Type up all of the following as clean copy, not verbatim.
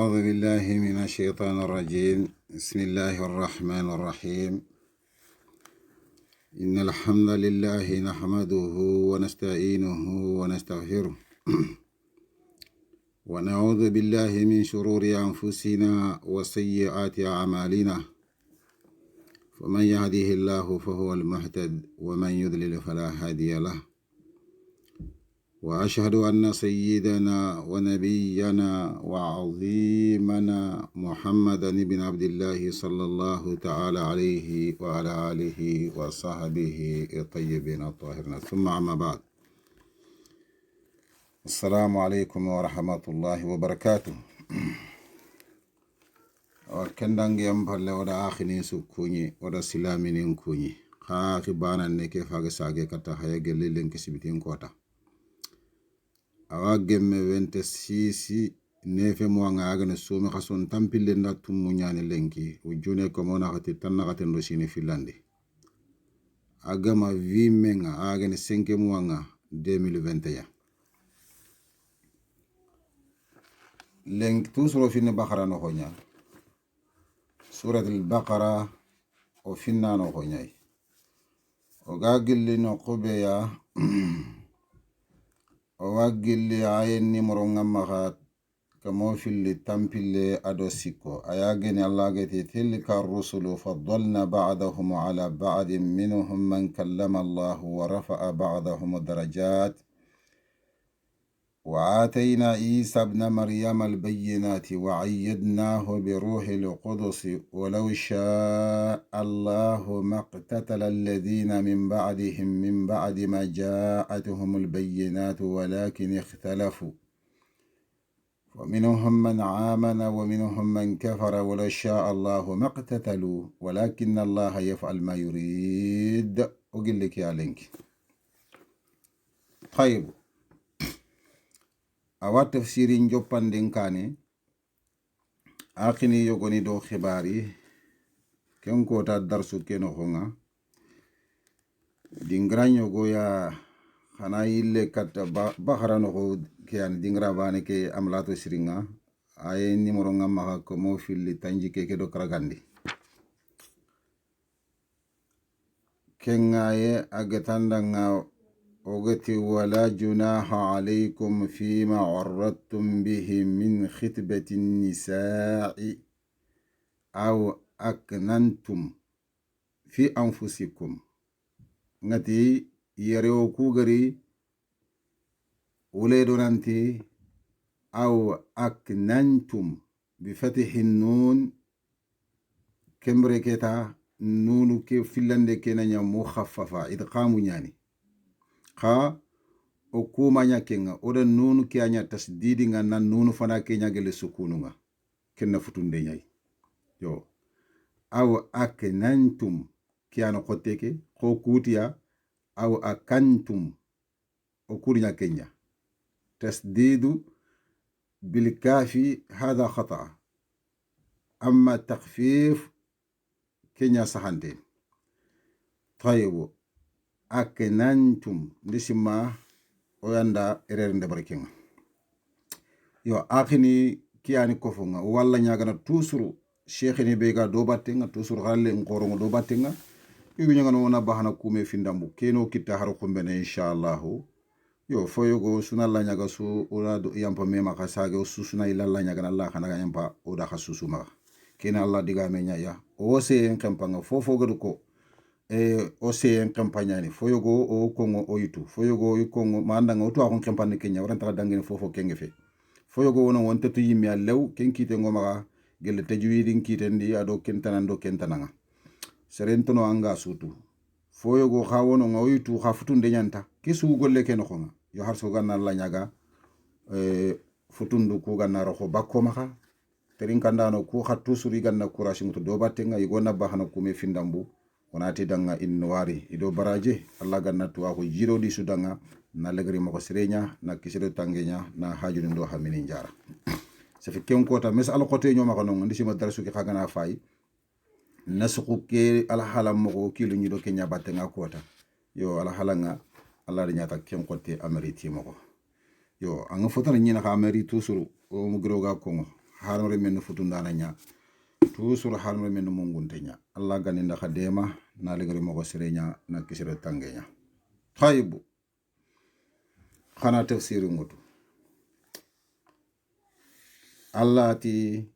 أعوذ بالله من الشيطان الرجيم. بسم الله الرحمن الرحيم. إن الحمد لله نحمده ونستعينه ونستغفره ونعوذ بالله من شرور أنفسنا وسيئات أعمالنا، فمن يهده الله فهو المهتد ومن يضلل فلا هادي له، وأشهد أن سيدنا ونبينا وعظيمنا محمدا بن عبد الله صلى الله تعالى عليه وعلى آله وصحبه الطيبين الطاهرين، ثم أما بعد. السلام عليكم ورحمة الله وبركاته. وكندانجي أمبالي ودا آخني سكوني ودا سلامين كوني خاخي بانا نكي فاقي ساقي كتا حيا لين كسبتين كوتا awa gemme 26 nefe mwanga agane sume khason tampille nda tummu nyane lenki ujune komona khati tanna khati ndo sine filandi agama vimenga agane 5 mwanga 2021 lenk tusro finne bakara no khonya surat al-baqara o finna no khonyai o gagilli no qubeya wagilli ayen nimero ngamma kamo filli tampille ado sikko ayageni allah gati tilka rusulu faddalna ba'dahum ala ba'din minhum man kallama allah wa rafa'a ba'dahum darajat وآتينا عيسى ابن مريم البينات وأيدناه بروح القدس ولو شاء الله ما اقتتل الذين من بعدهم من بعد ما جاءتهم البينات ولكن اختلفوا ومنهم من آمن ومنهم من كفر ولو شاء الله ما اقتتلوا ولكن الله يفعل ما يريد. أقول لك يا لينك. طيب awa tafsirin joppanden kane akini yogoni do khibari ken kota darsu keno honga dingranyo goya khana yille katta baharano ko kian dingra bane ke amlato siringa ay nimero ngamma ko mo filli tanji ke do kragandi kengaye agatandanga وقتي ولا جناح عليكم فيما عرضتم به من خطبة النساء أو أكننتم في أنفسكم نتي يريو كوغري وليدونانتي أو أكننتم بفتح النون كمبريكتا نونو كي فيلاندي كينا مخففة إدقام يعني kha o kuma nya kenga oda nunu ke anya tasdidi nga nan nunu fana ke nya gele sukunu nga kenna futunde nyai yo aw aknantum kiano khoteke ko kutiya aw akantum o kurnya kenya tasdidu bil kafi hada khata amma takhfif kenya sahante. طيب akenantum ndisima oyanda erer ndebarkenga yo akhini kiani kofonga walla nyagana tusuru sheikhini bega do battenga tusuru halle ngorongo do battenga yugo nyagana wona bahana kume findambu keno kitta har kumbene inshallah yo foyogo sunalla nyaga su ona do yampa mema kasage susuna ilalla nyagana allah kana yampa oda khasusuma kena allah diga me nyaya o se en kampanga fofo gadu ko o sen campagne ni foyogo o kongo o yitu foyogo o kongo mandanga o to akon campagne kenya waranta dangene fofo kenge fe foyogo wono wonta to yimi allew ken kite ngoma gelle tajwidin kitendi ado kentanando kentananga serentono anga sutu foyogo ha wono ngo yitu ha futunde nyanta kisu golle ken khonga yo harso ganna la nyaga futundu ku ganna ro bakko maka terin kandano ku khattu suri ganna kurashi muto do battenga yigona bahana kume findambu onati danga inwari ido baraje allah ganna tuwa ko jiro di sudanga na legri mako sirenya na kisiro tangenya na haju ndo hamini njara sa fi ken kota mes al qote nyoma ko non ndisi ma darasu ki khagana fay nasuku ke al halam mako kilo nyido kenya batenga kota yo al halanga allah de nyata ken kote ameriti mako yo anga fotana nyina ka ameri tusuru o mugroga kongo harmare men futundana nya toujours harmare men mongunte nya Allah gani nda khadema na legari mo serenya na kisire tangenya tayyibu khana tafsir ngutu Allah ti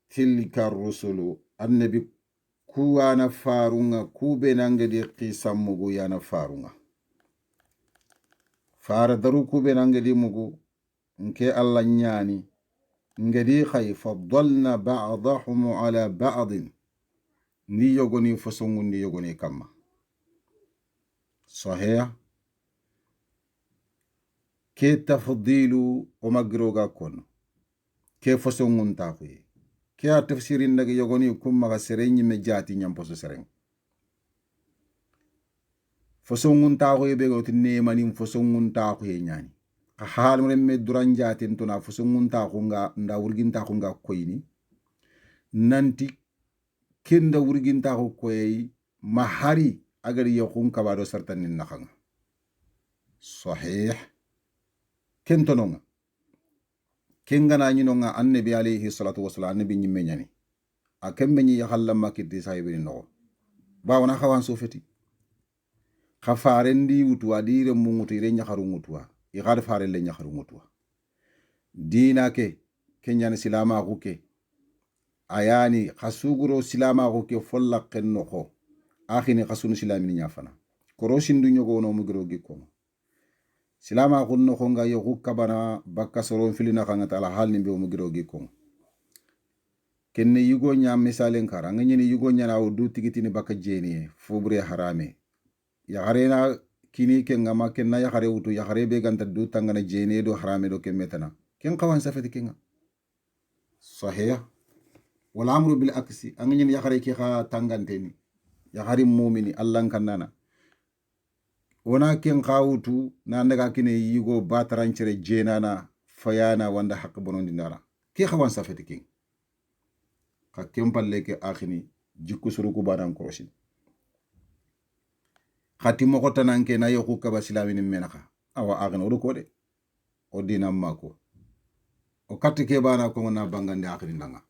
tilka rusulu annabi kuwana farunga kube nangedi qisa mugu yana farunga fara daru kube nangedi mugu nke Allah nyani ngedi khay faddalna ba'dahum ala ba'd ni yogoni fosongu ni yogoni kama sahih ke tafdilu o magroga kono ke fosongu taxuye ke a tafsirin daga yogoni kummaga serenyi me jati nyamposo sereng fosongu taxuye be goti nemani fosongu taxuye nyani ka halmre me duran jati ntona fosongu taxunga nda wurgin taxunga koyni nanti kenda wurgin taxu koyi mahari agari yakun kabado sartanin nakhanga sahih kentononga kengana nyinonga annabi alayhi salatu wassalam annabi nyimme nyani akembe nyi yakhalla makiti sahibi no bawona khawan sofeti khafarendi wutu adire mungutu ire nyakharu ngutwa igad fare le nyakharu ngutwa dina ke kenyani silama kuke ayani khasuguro silama kuke folla kenno kho akhini khasunu silamini nyafana koroshin du nyogo no mugiro gikko silama kunno khonga yoku kabana bakka soron filina khanga tala halni be mugiro gikko kenne yugo nya misalen kara ngani yugo nya na du tigitini bakka jeni fobre harame ya harena kini ke ngama kenna ya hare wutu ya hare be ganta du tangana jeni do harame do kemetana ken qawan safati kenga sahih wal amru bil aksi angani ya hare ki kha tanganteni ya hari mumini Allah kannana wona ken khawutu na ndaga kine yigo batarancere jenana fayana wanda haq bonondi ndara ki khawan safeti king ka kempalle ke akhini jikku suruku badan koroshin khati mo khotananke na yoku kaba silamini menaka awa akhini odo ko de o dinam mako o katte ke bana ko na bangande akhini ndanga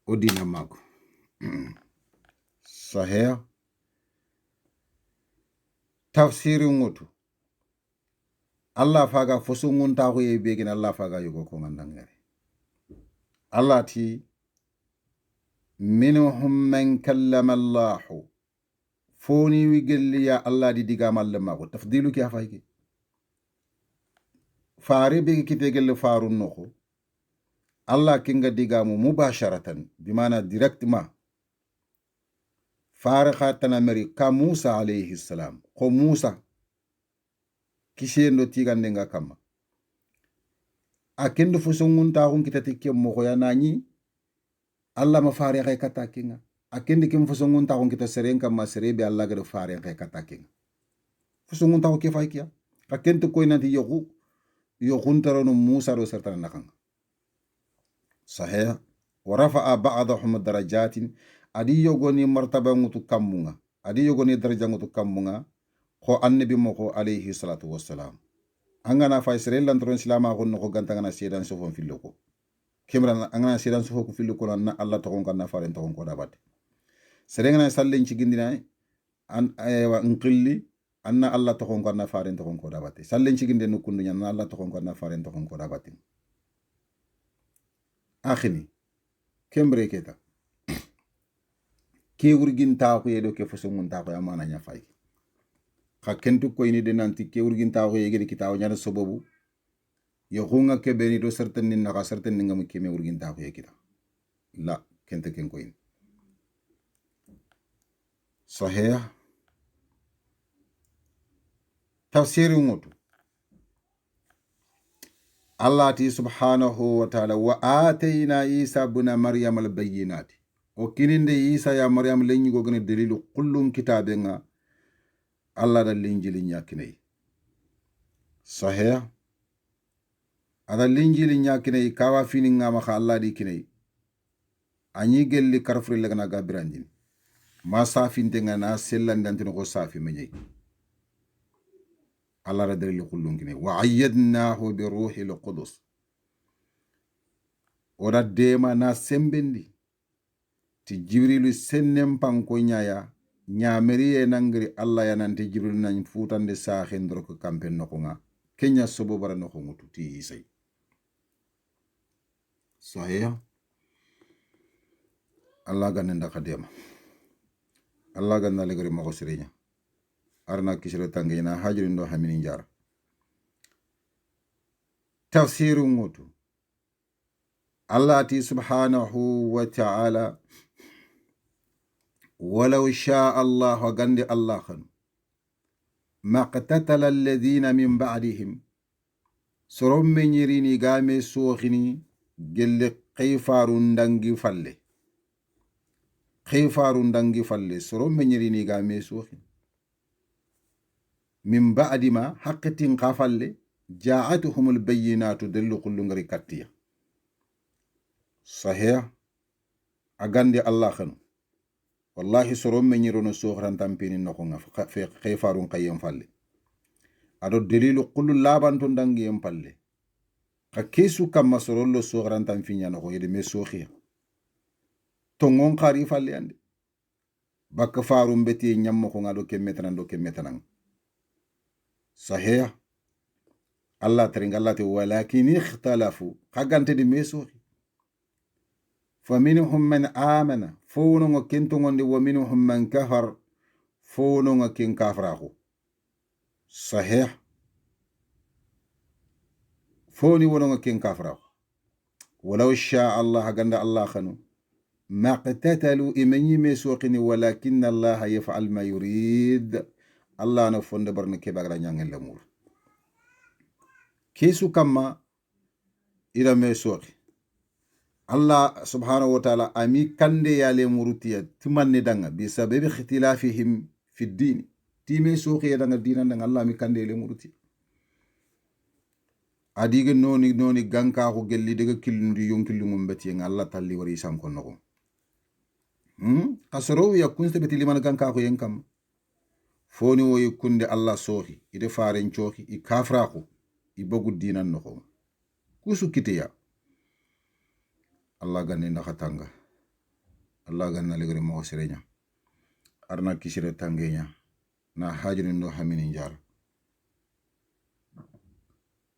o dinam mako sahih tafsiri ngutu Allah faga fosungun taxu ye begin Allah faga yugo ko ngandangere Allah ti minhum man kallama Allah foni wigelli ya Allah di diga mallama ko tafdilu ki afayki fare be kite gelle farun noko Allah kinga diga mu mubasharatan bimana directement fare khatana mari ka Musa alayhi salam ko Musa kishendo tigande nga kama akendo fosongun taxun kitati kem mo ya nani Allah ma fare kay katakinga akendi kem fosongun taxun kita seren kama serebe Allah ga fare kay katakinga fosongun taxu ke faykiya akento koy nanti yoxun tarano Musa do sertana nakanga sahih wa rafa'a ba'dahum darajatin adi yogoni martaba ngutu kammunga adi yogoni daraja ngutu kammunga ko annabi mo ko alayhi salatu wassalam angana fa israel lantron silama ko no gantanga sedan sofon fillo ko kemran angana sedan sofo ko fillo ko na Allah to kon na faren to ko dabate serengana sallen ci gindina an aywa nqilli anna Allah to kon na faren to ko dabate sallen ci ginde no kundu nyana Allah to kon na faren to ko dabate akhini kembre keta ke urgin ta ko yedo ke fosongun ta ko amana nya fay ka kentu ko ini de nanti ke urgin ta ko yegedi kitaw nya sobobu yo hunga ke beni do certain nin na certain ninga mu keme urgin ta ko yekita la kente ken ko in sahih tafsir ngutu Allah ti subhanahu wa ta'ala wa atayna Isa ibn Maryam al-bayyinati o kininde Isa ya Maryam lenyi go gane dalilu kullun kitabenga Allah da linjili nyakine sahih ada linjili nyakine kawa fini ngama kha Allah di kine anyi gelli karfri legana gabirandin ma safin tenga na sellandantino ko safi menyai Allah da dalilu kullun kine wa ayyadnahu bi ruhil qudus oda dema na sembendi ti jibrilu sennen panko ñaya ñameri ye nangiri allah yananti jibrilu nañ futande sahen doroko kampen nokonga kenya sobo bara nokongutu ti isay sahih allah ganne ndaka dema allah ganna legari mako sirenya arna kisiro tangena hajirin do hamini jara tafsiru ngutu allah ti subhanahu wa ta'ala ولو شاء الله وغند الله خن ما قتتل الذين من بعدهم سرم من يريني غامي سوخني جل قيفارون دنگي فالي قيفارون دنگي فالي سرم من يريني غامي سوخني من بعد ما حقتين قافالي جاءتهم البينات دلو كل غري كاتيا صحيح أغند الله خن wallahi soron men yirono sohran tampini nokonga fe khayfarun qayyam falle ado dalilu kullu labanto dangi yam palle ka kesu kam masorollo sohran tamfinya noko yede me sohiya tongon qari falle ande bakka farum beti nyammo ko ngado kemetanan sahih allah taringallate walakin ikhtalafu qagante di me sohi فمنهم من آمن فونو كنتون ومنهم من كفر فونو كن كافراهو صحيح فوني ونو كن كافراهو ولو شاء الله غند الله خنو ما قتتلوا إمني مسوقني ولكن الله يفعل ما يريد الله نفند برن كباغرا نيان الامور كيسو كما إلى مسوقي Allah subhanahu wa ta'ala ami kande yale murutiya timanne danga bi sababi ikhtilafihim fi din time soke danga dinan danga Allah mi kande yale muruti adige noni ganka ko gelli daga killundi yonkillu mum beti en Allah talli wari sam ko noko kasoro ya kunste beti liman ganka ko yenkam foni wo yikunde Allah sohi ide faren choki i kafra ko i bogu dinan noko kusu kitiya Allah ganni ndaka tanga Allah ganna legri mo sirenya arna kisire tangenya na hajirin ndo hamini njara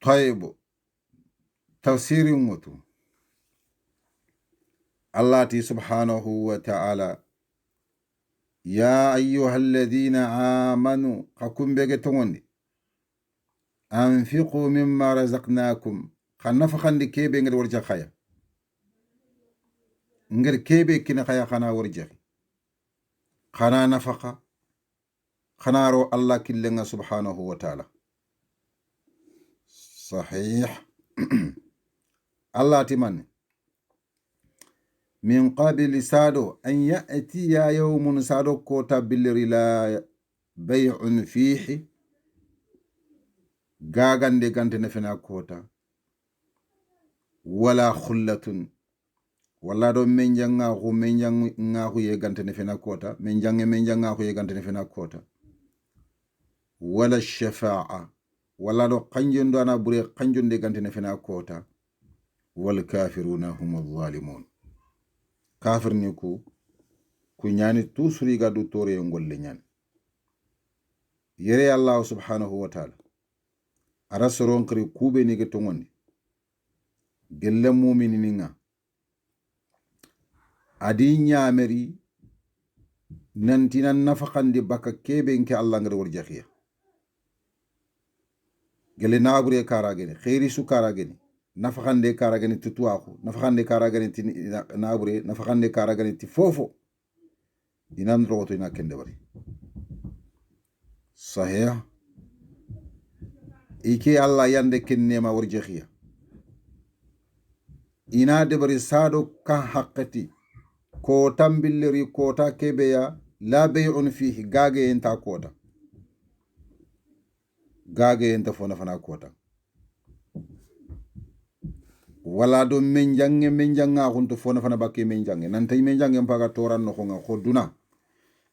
tayyibu tafsiri mutu Allah ti subhanahu wa ta'ala ya ayyuhalladhina amanu qakum bege tongondi anfiqu mimma razaqnakum khanafa khandi kebe ngir warja khaya ngir kebe kina khaya khana warja khana nafaka khana ro Allah killenga subhanahu wa ta'ala sahih Allah timan min qabli sado an ya'ti ya yawmun sado kota bilri la bay'un fihi gagande gante na fena kota wala khullatun wala do menjanga ko ye gante na fena kota menjanga ko ye gante na fena kota wala shafa'a wala do kanjondo ana bure kanjonde gante na fena kota wal kafiruna humuz zalimun kafir ni ku nyani tusuri ga du tore ngolle nyan yere Allah subhanahu wa ta'ala ara soron kri kube ni ge tongondi gelle mu'minininga adi nyameri nantina nafaqandi baka kebe nke Allah ngar war jaxiya gelle nabure karagene khairi su karagene nafaqande karagene tutuaxu nafaqande karagene ti nabure nafaqande karagene ti fofo inan roto ina kende bari sahih ike Allah yande kenne ma war jaxiya ina de bari sado ka haqqati ko tambilleri kota kebeya la bay'un fihi gage enta kota gage enta fona fana kota wala do menjanga hunto fona fana bakke menjange nantay menjange mpaga toran no nga khoduna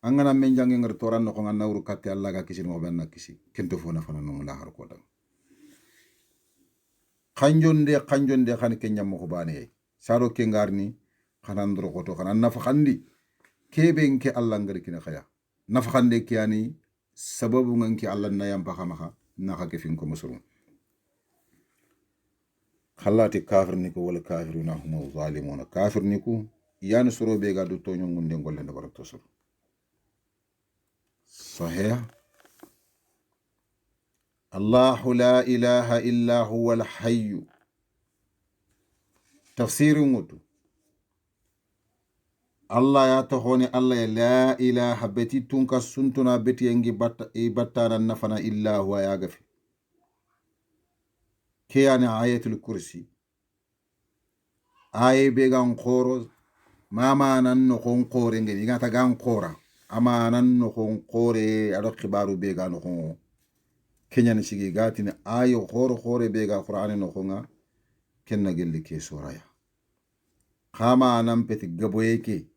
angana menjange ngar toran no nga nawru katte Allah ga kisin mo benna kisi kento fona fana no la har kota kanjonde kan kenya mo ko bane saro ke ngarni xanan doro xoto xanan nafaxandi kebe nke Allah ngari kina xaya nafaxande ke ani sababu nganki Allah na yam paxamaxa naxa ke fin ko musulum khallati kafir niku wala kafiruna humu zalimuna kafir niku yani soro be ga du toño ngunde ngolle nda barak tosoro sahih الله لا إله إلا هو الحي تفسير موتو الله يا تخوني الله لا إله بتي تونكا سنتنا بتي ينجي بطانا نفنا إلا هو ياغفي كياني آية الكرسي آية بيغان خورو ما ننخون قوري نجي نغاتا غان قورا أما ننخون قوري أدو خبارو بيغان نخون kenyani sigi gatini ayo khore bega qur'ani no khonga kenna gelli ke soraya khama nan peti gaboyeke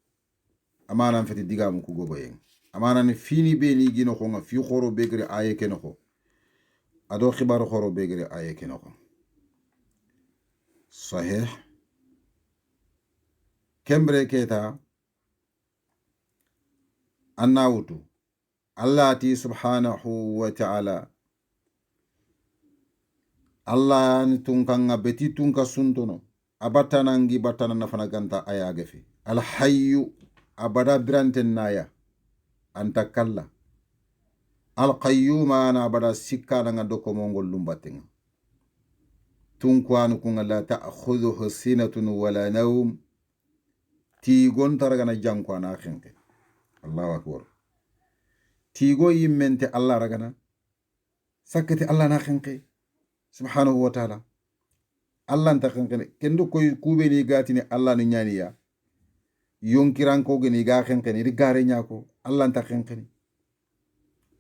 amana feti digamu ku goboyen amana ni fini be ni gino khonga fi khoro begre aye ke no kho ado khibaru khoro begre aye ke no kho sahih kembre keta annawtu allati subhanahu wa ta'ala Allah ni tunkanga beti tunka suntono abatana ngi batana nafana ganta ayage fi alhayyu abada biranten naya anta kalla alqayyuma ana abada sikkana nga doko mongol lumbatenga tunkwanu kunga la ta'khudhuhu sinatun wala nawm tigon taragana jankwana khenke Allahu akbar tigo yimmente Allah ragana sakati Allah na khenke subhanahu wa ta'ala Allah nta khenkene kendo koy kubeni gatini Allah no nyaniya yonkiran ko geni ga khenkene ri gare nyako Allah nta khenkene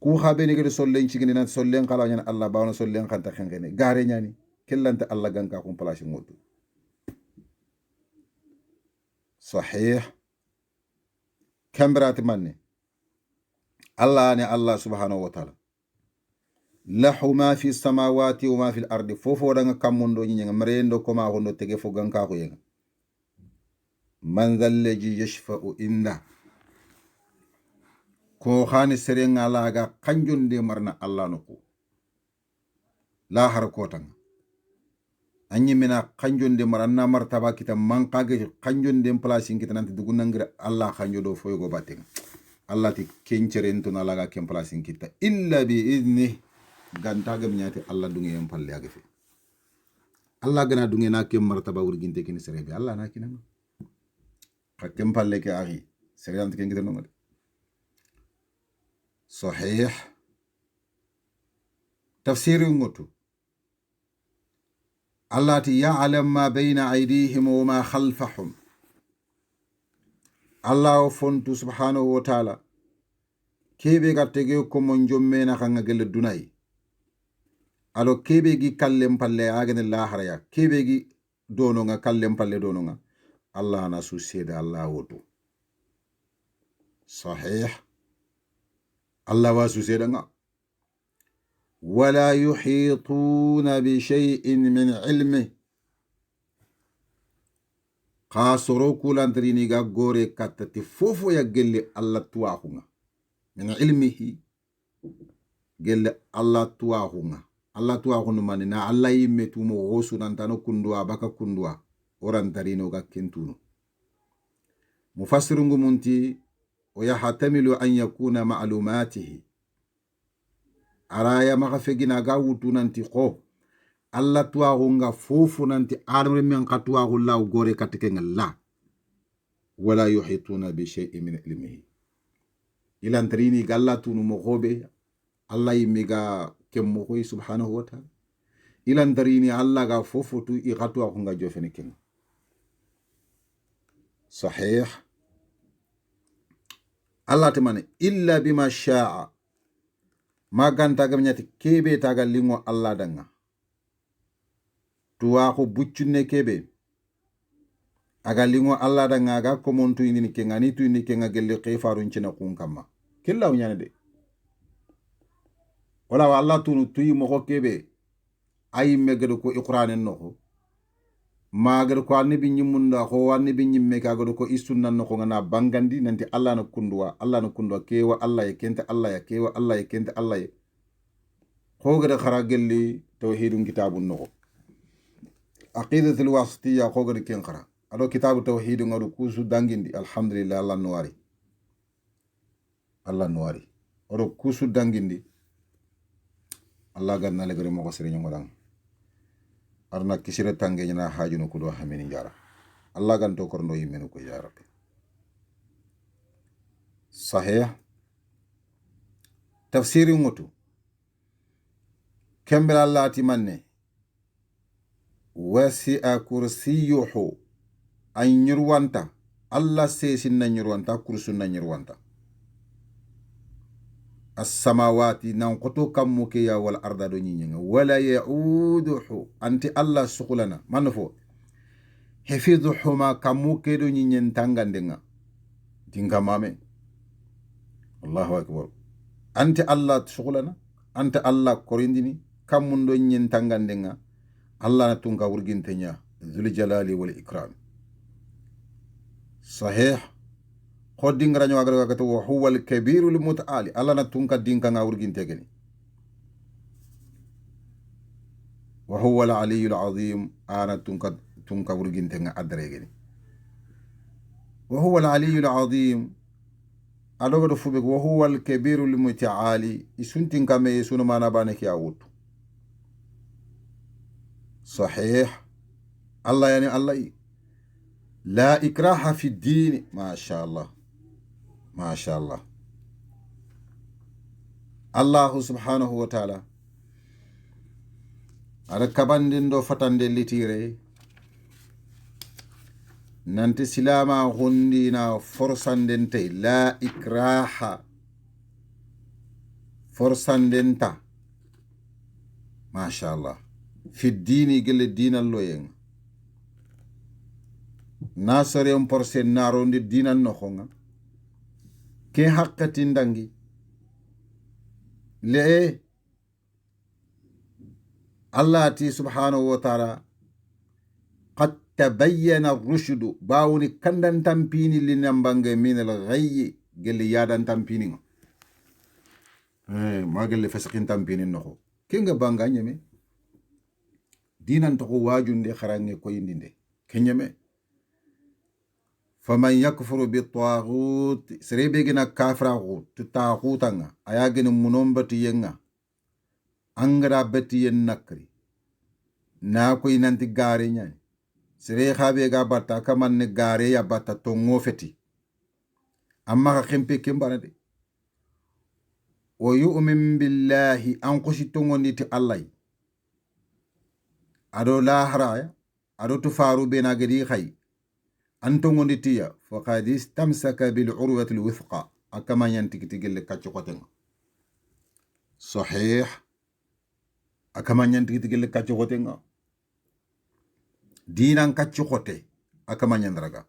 ku khabeni gede sollen cigini nan sollen kala nyana Allah bawna sollen khanta khenkene gare nyani kellanta Allah ganka ko place ngodu sahih kambrat manne Allah ne Allah subhanahu wa ta'ala lahu ma fi samawati wa ma fi al-ardi fofo danga kamundo nyinga marendo koma hono tege fo ganka ko yenga man dhallaji yashfa'u inda ko khani serenga laga kanjonde marna Allah noko la har kotanga anyi mina kanjonde marna martaba kita mankage kanjonde place kita nanti dugunangira Allah kanjodo fo go batenga Allah ti kencerento na laga kem place kita illa bi idni gantaga minyati Allah dungi en palle agafe Allah gana dungi na kem martaba wurginte kini serebe Allah na kinama kem palle ke ari sereyant ken gidan ngade sahih tafsir ngotu Allah ti ya'lam ma bayna aydihim wa ma khalfahum Allah fontu subhanahu wa ta'ala kebe gatege ko mon jomme na khanga gele dunay alo kebe gi kallem palle agene la haraya kebe gi dono nga kallem palle dono nga Allah na su seda Allah woto sahih Allah wa su seda nga wala yuhituna bi shay'in min ilmi khasoro kulantrini ga gore katati fofo ya gelle Allah tuwahunga min ilmihi gelle Allah tuwahunga Allah tuwa kunu mani na Allah yimme tumo hosu nantano kundua baka kundua orantarino ga kentuno mufassirungu munti ويحتمل أن يكون معلوماته araya maka fegina ga wutu nanti ko Allah tuwa hunga fofu nanti arme men katwa hulla gore katike ngalla wala yuhituna bi shay'in min ilmihi ilan trini galla tunu mo gobe Allah yimiga kemmo koy subhanahu wa ta'ala ilan trini Allah ga fofu tu i katwa hunga jofene ken sahih Allah tamane illa bima sha'a maganta gam nyati kebe taga lingo Allah danga tuwa ko buccune kebe aga lingo Allah danga aga ko montu indini kenga ni tu indini kenga gelle khifarun cina kun kamma killaw nyane de wala Allah tunu tuyi mo ko kebe ay megado ko iqranen no magar ko annabi nyimunda ko annabi nyimme kaga ko isunnan no ko ngana bangandi nanti Allah na kundwa kewa Allah ya kenta Allah ya kewa Allah ya kenta Allah ya ko gada khara gelli tawhidun kitabun no aqidatul wasitiyya ko gada ken khara ado kitabu tawhidun ngadu kusu dangindi alhamdulillah Allah nuwari odo kusu dangindi Allah ganna le gare mo ko serigne ngorang arna kisire tange nyana hajunu kudo hamini jara Allah ganto korno yimenu ko ya rabbi sahih tafsiri ngotu kembra lati manne wasi'a kursiyuhu an nyurwanta Allah sesin na nyurwanta kursun na nyurwanta as-samawati nan qoto kammu ke ya wal arda do nyinga wala yauduhu anti Allah sukulana manfo hifidhuhuma kammu ke do nyinyen tangandenga dinga mame Allahu akbar anti Allah sukulana anta Allah korindini kammu do nyen tangandenga Allah na tunga wurgintenya zul jalali wal ikram sahih hoding ranyo agar kata wa huwa al kabiru al mutaali Allah na tunka dinka nga wurginte geni wa huwa al aliyu al azim ana tunka wurginte nga adre geni wa huwa al aliyu al azim adogo do fube wa huwa al kabiru al mutaali isuntin kame sunu mana bane ki awutu sahih Allah yani Allah la ikraha fi din ma sha Allah Allah subhanahu wa ta'ala ada kabandin do fatande litire nanti silama hundina forsandente la ikraha forsandenta ma sha Allah fi dini gele dinan loyen nasare on porse narondi dinan no khonga ke haqqati ndangi le Allah ti subhanahu wa ta'ala qad tabayyana ar-rushdu bawni kandan tampini linambange min al-ghayy gele yadan tampini ma gele fasqin tampini no kenga banga nyeme dinan to wajunde kharange ko yindinde kenyeme faman yakfuru bitaghut serebe gina kafra taghutanga ayagina munombati yenga angara beti yen nakri na koy nanti gare nyani sere khabe ga batta kaman ne gare ya batta to ngofeti amma ka khempe kembana de wa yu'min billahi an qushito ngoniti Allah ado lahara ado tufaru bena gadi khay antongo nditiya faqad istamsaka bil urwati al wuthqa akama nyantikitigel kaccu koten sahih akama nyantikitigel kaccu koten dinan kaccu kote akama nyandraga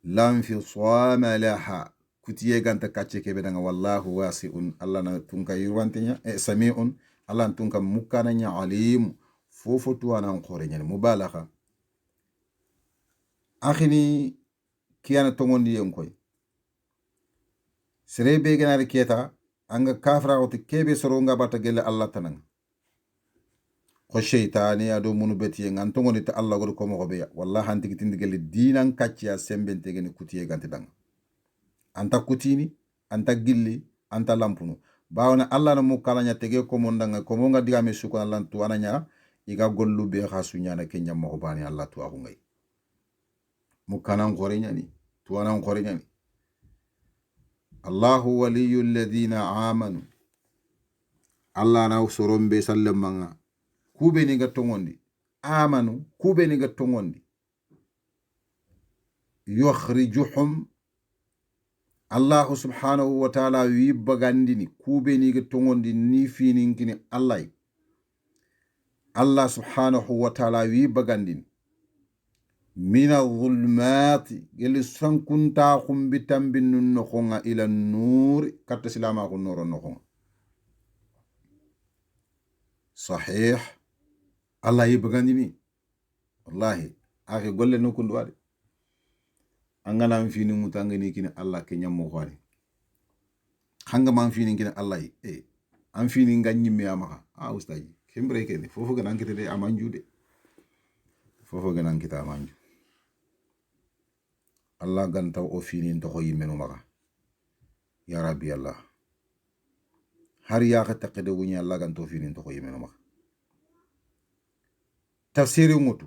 lam fi sama laha kutiye ganta kacce kebe danga wallahu wasi'un Allah na tunka yurwantenya sami'un Allah tunka mukana nya alim fofo tuwana khore mubalagha akhini kiyana tongondi yenkoy serebe genari keta anga kafra wati kebe soronga bata gele Allah tananga ko sheytani ado munu beti ngan tongondi ta Allah gor ko mo be wallahi antigi tindi gele dinan kacciya sembente gene kutiye gante danga anta kutini anta gilli anta lampunu bawna Allah na mukala nya tege ko mondanga ko monga digame suko Allah tu ananya iga gollu be khasunya na kenya mo bani Allah tu abungay mukanan qorenyani tuwanan qorenyani Allahu waliyyu alladhina amanu Allah na usorombe sallamanga kube ni gatongondi amanu kube ni gatongondi yukhrijuhum Allah subhanahu wa ta'ala wi bagandini kube ni gatongondi ni fininkini Allah subhanahu wa ta'ala wi bagandini mina zulmati geli sankunta khumbitam binnun nokhonga ila nur katta silama ko noro nokhonga sahih Allah yibgandini wallahi akhi golle no kundu wade angana am fini mutangani kini Allah ke nyammo khwani hanga man fini kini Allah am fini ngagni mi amaka ustaji kembre kene fofo gana ngite de amanjude fofo gana ngita amanju Allah ganta o fini to ko yimeno maka ya rabbi Allah har ya ka taqede wunya Allah ganto fini to ko yimeno maka tafsiri ngutu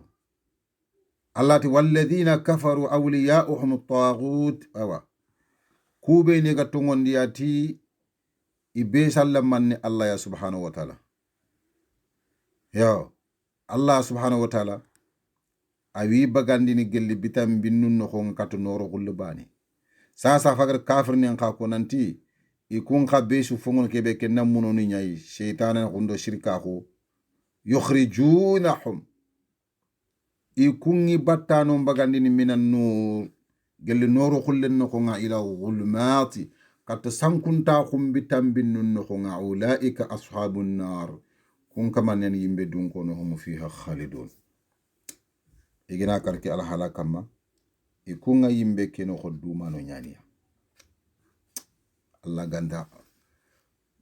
Allah ti walladhina kafaru awliya'uhum at-taghut awa kube ne ga tongondi ati ibe sallamanni Allah ya subhanahu wa ta'ala yo Allah subhanahu wa ta'ala awi bagandini gelli bitam binnun no ko ngatu noro kullu bani sa fagar kafir ne ka ko nanti ikun khabbe su fongon kebe ken namuno ni nyai shaytanan kundo shirka ko yukhrijunahum ikungi battano bagandini minan nur gelli noro kullen no ko nga ila zulmati kat sankunta khum bitam binnun no ko nga ulaika ashabun nar kun kamanen yimbe dun ko no hum fiha khalidun igina karki alhala kama ikunga yimbe keno ko dumano nyaniya Allah ganda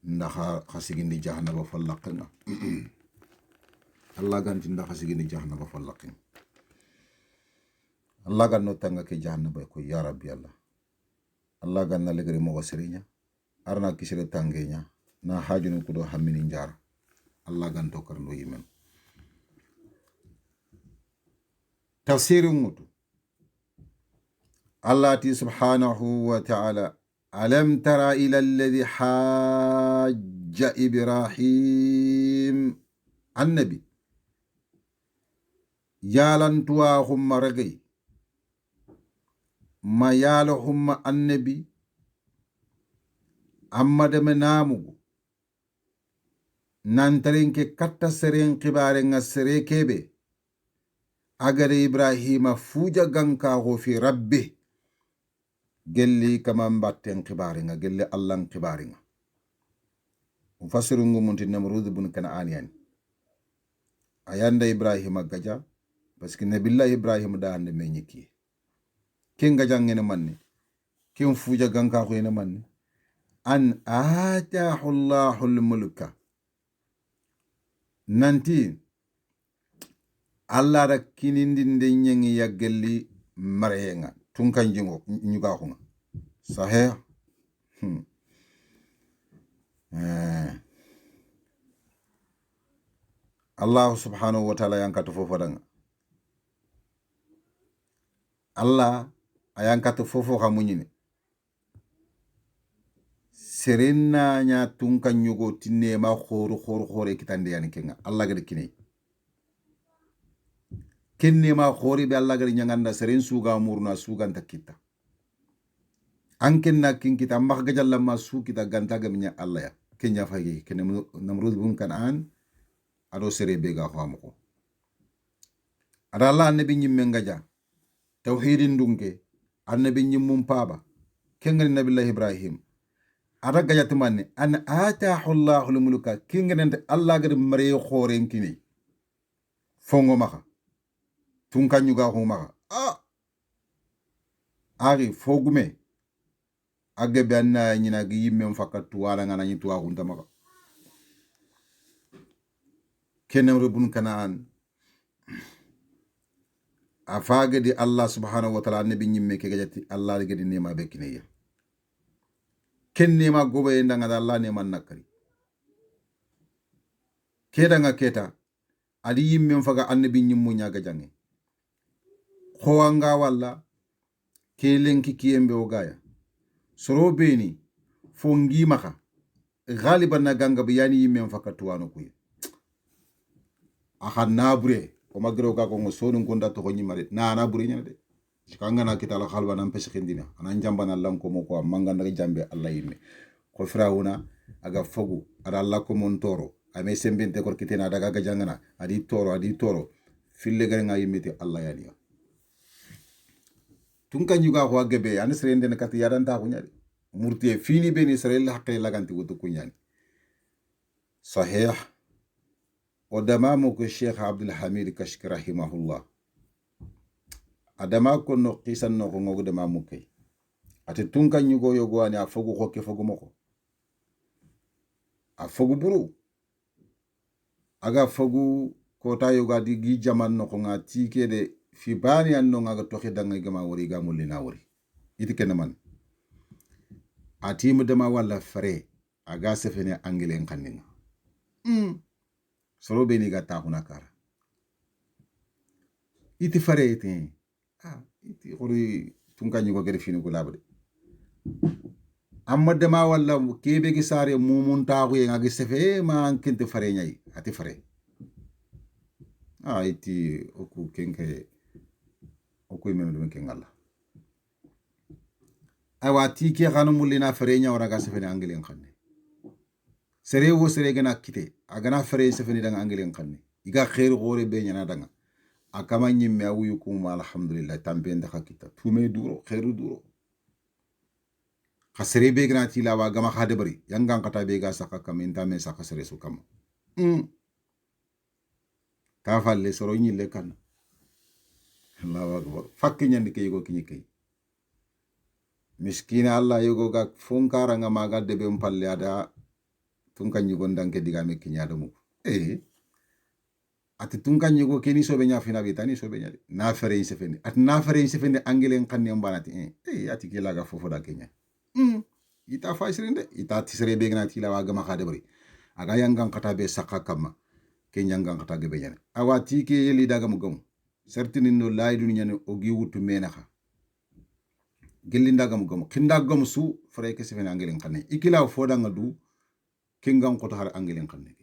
ndaxa khasigindi jahannaba fallaqna Allah ganti ndaxa khasigindi jahannaba fallaqna Allah ganno tanga ke jahannaba ko ya rabbi Allah ganna legri mo serinya arna kisire tangenya na hajunu kudo hammini njara Allah ganto karno yimen tafsiru mutu Allah ti subhanahu wa ta'ala alam tara ila alladhi hajja ibrahim annabi yalantuwa humma ragay ma yala humma annabi amma da menamugo nantarinke katta seren kibare nga sere kebe agare ibrahima fuja ganka ho fi rabbi gelli kama mbatten kibare nga gelli allan kibare nga mufassiru ngumunti namrud ibn kan'an yani ayanda ibrahima gaja parce que nabillahi ibrahima da hande me nyiki ken gaja ngene manne ken fuja ganka ho ene manne an atahu allahul mulka nanti Allah da kinindinde nyengi yagelli marenga tunkan jingo nyuga hunga sahih Allah subhanahu wa ta'ala yankatu fofo danga Allah ayankatu fofo hamunyine serenna nya tunkan nyugo tinne ma khoro kitande yani kenga Allah gade kinai kenne ma khori be Allah gari nyanganda seren suga murna suga ntakita anken na kinkita mak gajalla ma su kita ganta gamnya Allah ya kenya fagi kenne namrud bun kan'an ado sere be ga xamko ada Allah annabi nyimme ngaja tauhidin dunke annabi nyimmum paba kengal nabillahi ibrahim ada gajati manne an atahu Allahul mulka kingene Allah gari mare khoren kini fongo maka tunkan yuga huma ari fogume agge banna nyina gi yimme fakatu wala ngana nyi tuwa hunta maka kenem rubun kanaan afage di Allah subhanahu wa ta'ala nabi nyimme ke gajati Allah gadi nema be kineya ken nema gobe ndanga Allah nema nakari kedanga keta ali yimme faga annabi nyimmu nyaga jange khowanga walla kelenki kiyembe ogaya soro beni fongi maka ghaliban na ganga biyani yimme fakatu wano kuye aha nabure o magro ga ko sonu gonda to ko nyimare na nabure nyade kanga na kitala khalwa nan pesi khindina anan jambana lanko mo ko manga na jambe Allah yimme ko firawuna aga fogu ada Allah ko mon toro ame sembente ko kitena daga ga jangana adi toro fille gare nga yimmiti Allah yani tunkan yuga ko gebe an serende na kat yadanta ko nyade murtiye fini beni serel haqqe laganti wutu kunyani sahih ودمامك الشيخ عبد الحميد كشك رحمه الله adama konno qisanno ko ngogo dema mukkay ate tunka nyugo yogo ani a fogu xokke fogu moko a fogu buru aga fogu kota yoga di gi jaman no ko nga tike de fi bani anno nga toxi danga gama wori ga mulina wori iti ken man atimu dama wala fare aga sefene angelen kanninga soro be ni ga taxuna kara iti fare iti iti xori tunka nyugo gere fini ko labade amma dama wala kebe gi sare mumun taxu ye nga gi sefe ma ankente fare nyai ati fare iti oku kenke oku meme dum kengalla awa ti ke xanu mulina fare nya wara ga sefene angelen xanne sere wo sere gana kite agana fare sefene danga angelen xanne iga khair gore be nyana danga akama nyimme awuyu kuma alhamdulillah tampende hakita tume duro khairu duro khasere be gana ti lawa gama khade bari yangan kata be ga saka kam intame saka sere su kam ka falle soro nyille kan Allahu akbar fakki nyandi ke yugo kinyi kay miskina Allah yugo ga funkara nga maga debe mpalle ada tunka nyugo ndanke digame kinyada mu ati tunka nyugo keni sobe nya fina bitani sobe nya na fere sefendi at na fere sefendi angelen kanne mbanati ati kila ga fofo da kenya ita faisrinde ita tisere be gna tila wa gama khade bari aga yangan kata be saka kama kenyangan kata ge be nyane awati ke yeli daga mu gam certini no laydu nyane ogi wutu menaha gelli ndaga mu gam kinda gam su fere ke sefendi angelen kanne ikila foda ngadu kingan ko har angelen kanne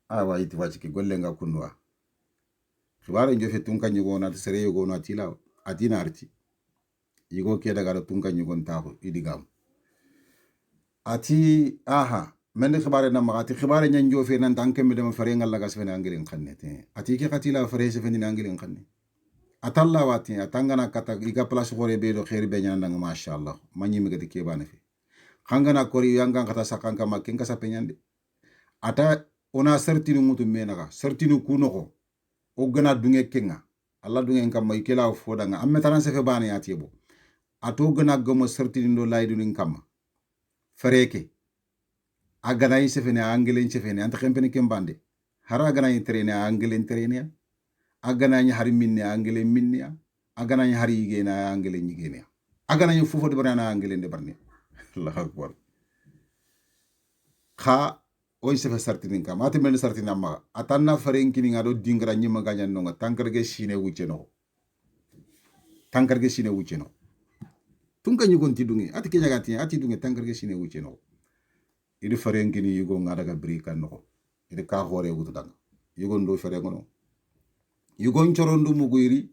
awa iti wachi ki golle nga kunwa khibare njofe tunka nyugo na sere yogo na tila adina arti yigo ke daga tunka nyugo ntaho idigam ati mende khibare na magati khibare nyan jofe nan tanke mi dem fare ngal laga sefene angelen khannete ati ke khatila fare sefene angelen khanne atalla wati atangana kata iga place gore be do khair be nyan nga masha Allah manyi mi gati ke bana fi khangana kori yanga kata sakanka makken kasa penyande ata ona sertinu mutu menaga sertinu kunoko o gana dunge kenga alla dunge kam may kela foda nga amme taran sefe bana yatiebo ato gana gomo sertinu do laydu nin kam fereke agana yi sefe ne angelen sefe ne anta kempene kembande hara gana yi trene angelen trene agana yi hari minne angelen minne agana yi hari yigena angelen yigena agana yi fufo de barana angelen de barne Allahu akbar kha oy sefe sartinin kam ati men sartina ma atanna farenkini ngado dingra nyima ganya no tankarge sine wucheno tunka nyugon tidungi ati kenya gati ati dungi tankarge sine wucheno idi farenkini yugo ngada ga brika no idi ka hore wutu danga yugo ndo fere ngono yugo nchorondu muguiri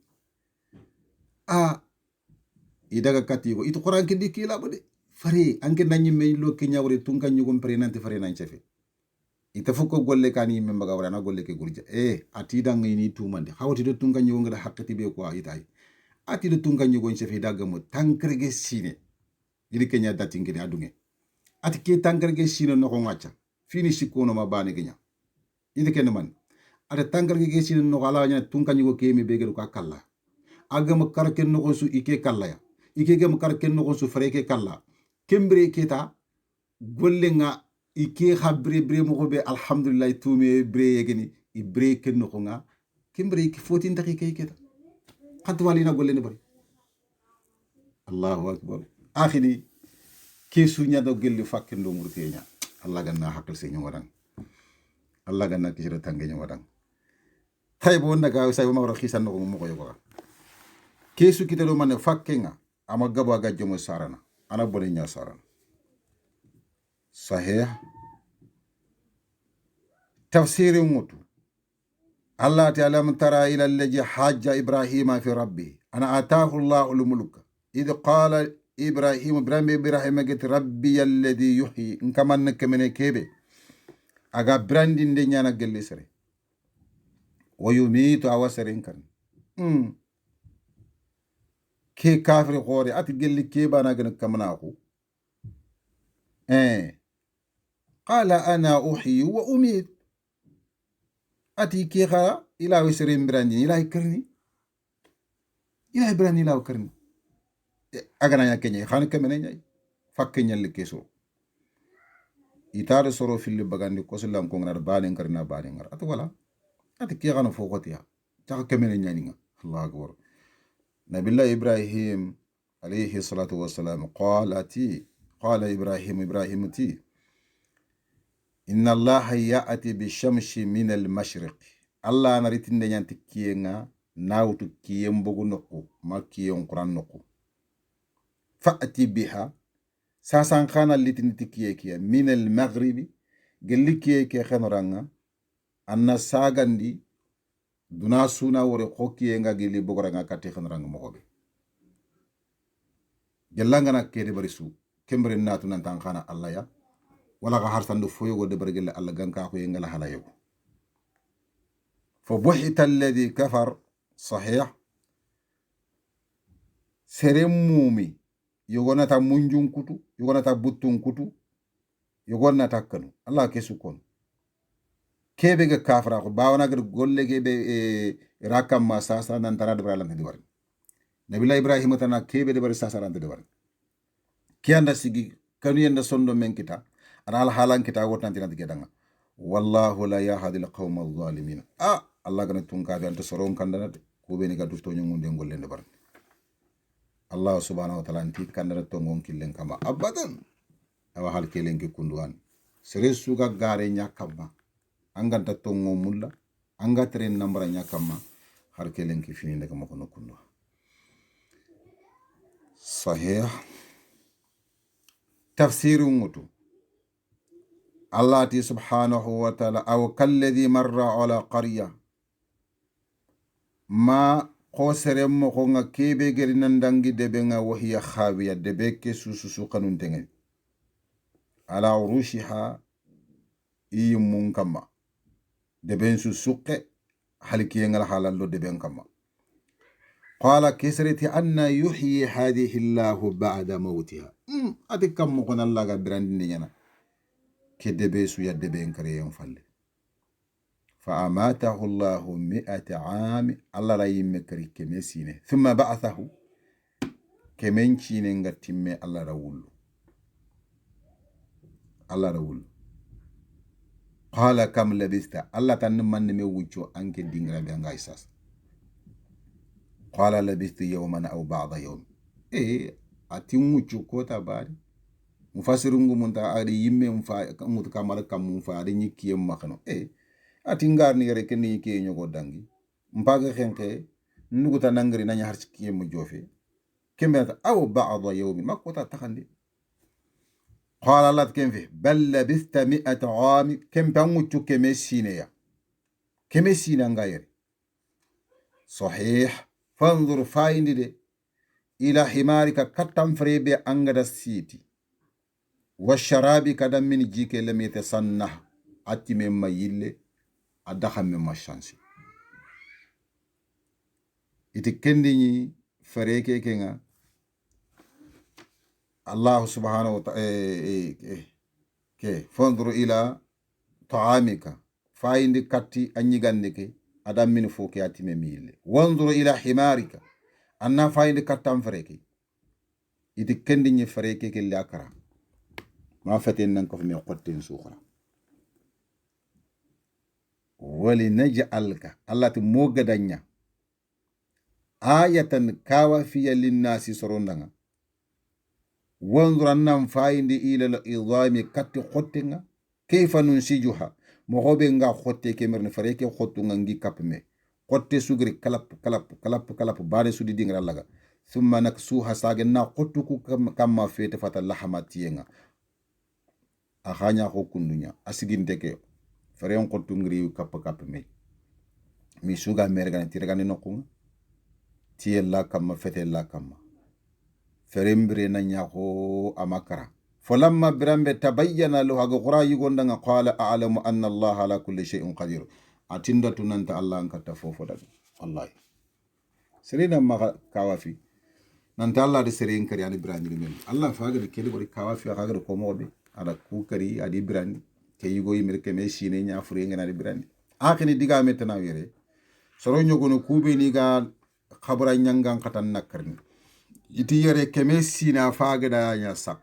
idaga kati yugo itu qoranki dikila bode fare anke nanyi me lo kenya wore tunka nyugon pare nanti fare nan chefe ita fuko golle kani me mbaga warana golle ke gurja ati danga ni tumande hawti do tunga nyugo ngada hakkati be ko itay ati do tunga nyugo chefe daga mo tankrege sine ili kenya datingini adunge ati ke tankrege sine no ko ngacha fini sikono ma bane genya ide ken man ata tankrege sine no ala nya tunga nyugo ke mi begel ko kala agam karken no su ike kala ya ike gam karken no su freke kala kembre keta golle nga ike khabre bre mo be alhamdulillah tume bre yegeni ibre ken no nga kembre ki foti ndaki kay keta khatwali na golle ne bari Allahu akbar akhini kesu nya do gelli fakken do murtenya Allah ganna hakal se nyowadang Allah ganna kisira tange nyowadang tay bo ndaga say bo mawra khisan no mo ko yoba kesu kitelo man fakkenga ama gabo ga jomo sarana ana bone nya sarana صحيح تفسير موتو الله تعالى من ترى إلى الذي حاج إبراهيم في ربه أنا آتاه الله الملك إذ قال إبراهيم قلت ربي الذي يحيي إن كمان نكمن كيبه أجا براندين دنيا نقل سري ويميت أوسرين كان كي كافر قوري أتقل كيبا نقل كمناهو قال أنا أحيي وأميت أتي كيخا إلى وسرين براندين إلى كرني ila ibrahim law karni agana nya kenya xana kemene nyay fakke nyal keso itare soro fili bagandi ko selam ko ngara bani karna bani ngar at wala at ki xana fo xotiya ta kemene nyani nga allah akbar nabillah ibrahim alayhi salatu wassalam qala ibrahim ti inna allaha ya'ti bi shamsi min al mashriq allah naritinde nyanti kiyenga nawtu kiyen bogu nokku ma kiyen quran nokku fa'ti biha sasan khana litiniti kiye min al maghribi gelli kiye ke khanoranga anna sagandi duna suna wore khokiye nga gelli bogoranga katti khanoranga mogobe gellanga na kede barisu kembre natu nan tan khana allah ya wala ga harsandu foyogo de bargelle allah ganka ko yengala hala yogo fa buhita alladhi kafar sahih seremumi yogonata munjun kutu yogonata buttun kutu yogonata kanu allah ke sukon kebe ga kafra ko bawana ga golle ge be rakam ma sasa nan tara de bralan de war nabila ibrahim tana kebe de bar sasa ran de war kiyanda sigi kanu yenda sondo men kita ana halan kita wotan tinati gedanga wallahu la yahdi al qawma adh-dhalimin allah gana tunka be anta soron kandana ko be ni ga dufto nyungunde golle de bar allah subhanahu wa ta'ala anti kandara tongon killen kama abadan awa hal kelen ke kunduan sere suga gare nyakamba anganta tongo mulla anga tren nambara nyakamba har kelen ke fini daga makono kundu sahih tafsiru ngutu allah ti subhanahu wa ta'ala aw kalladhi marra ala qarya ma khosere mo ko nga kebe geri nandangi debe nga wahiya khawiya debe ke sususu kanun tengen ala urushiha imun kama debe susuke halkiye ngal halallo debe kama qala kisrati anna yuhyi hadhihi allah ba'da mawtiha adikam mo ko Allah ga brandi nyana ke debe su ya debe kare yan falle fa amatahu allah 100 am allah la yimme kari kemesine thumma ba'athahu kemencine ngatimme allah rawul qala kam labista allah tan man me wuccio anke dingra be nga isas qala labistu yawman aw ba'da yawm atin wuccu ko ta bari mufassirungu munta ari yimme mutu kamara kam mu fa ari nyikiyem makano ati ngar ni rek ni ke ñogo dangi mpaga xenke nuguta nangri naña har ci kiyem mu jofe kembe aw ba'da yawm makota taxandi qala lat kemfe bal labista 100 am kem panguccu keme sina ngayere sahih fanzur faindide ila himarika katam frebe angada siti wa sharabi kadam min jike lam yatasannah atime mayille adakhame ma chance iti kendini fareke kenga allah subhanahu wa ta'ala ke fanzur ila ta'amika faindi katti anyigande ke adam min foke atime mille wanzur ila himarika anna faindi kattam fareke iti kendini fareke ke lakara ma faten nan ko me qotten sukhra wali naj'alka allah ti mogadanya ayatan kawafiya linnasi sorondanga wanzur annam faindi ila al-idami katti khottinga kayfa nunsijuha mogobe nga khotte kemerne fareke khottunga ngi kapme khotte sugri kalap bare sudi dingra laga thumma naksuha sagenna khottuku kamma fete fata lahamatiyenga akhanya ko kundunya asigindeke faren khottu ngri kapme mi suga mergane tirgane nokku tiyella kamma fete la kamma ferembre na nyako amakara falamma birambe tabayyana lahu haga qurayi gondanga qala a'lamu anna allah ala kulli shay'in qadir atinda tunanta allah an katta fofo dal wallahi serena ma kawafi nanta allah de serin kari ani brandi men allah faga de kedi bori kawafi haga ko mobe ada ku kari adi brandi ke yugo yimir ke me shine nya fure ngana di brandi akini diga metana were soro nyogono kube ni ga khabra nyangan khatan nakarni iti yere keme sina fagada nya sak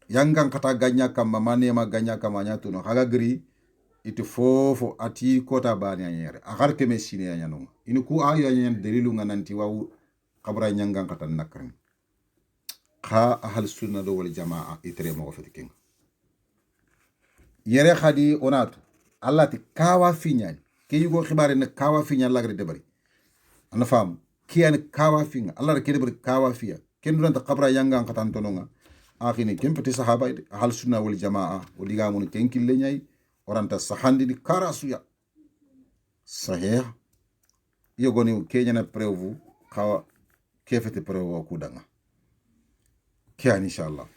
yangan khata ganya kama manema ganya kama nya tuno haga gri iti fofo ati kota bani anyere agar keme sina nya no inu ku ayo nya dalilu ngananti wawu khabra nyangan khatan nakarni kha ahal sunna do wal jamaa itre mo fetiking yere khadi onatu Allah ti kawa finyani ke yugo khibare ne kawa finya lagre debari ana fam kiyani kawa finga Allah ke debari kawa fiya ken dunta qabra yanga khatan tononga akhini kempati sahaba ahal sunna wal jamaa o diga mun kenkille nyai oranta sahandi di karasuya sahih yogoni kenya na preuve kawa kefete preuve ku danga kiyani inshallah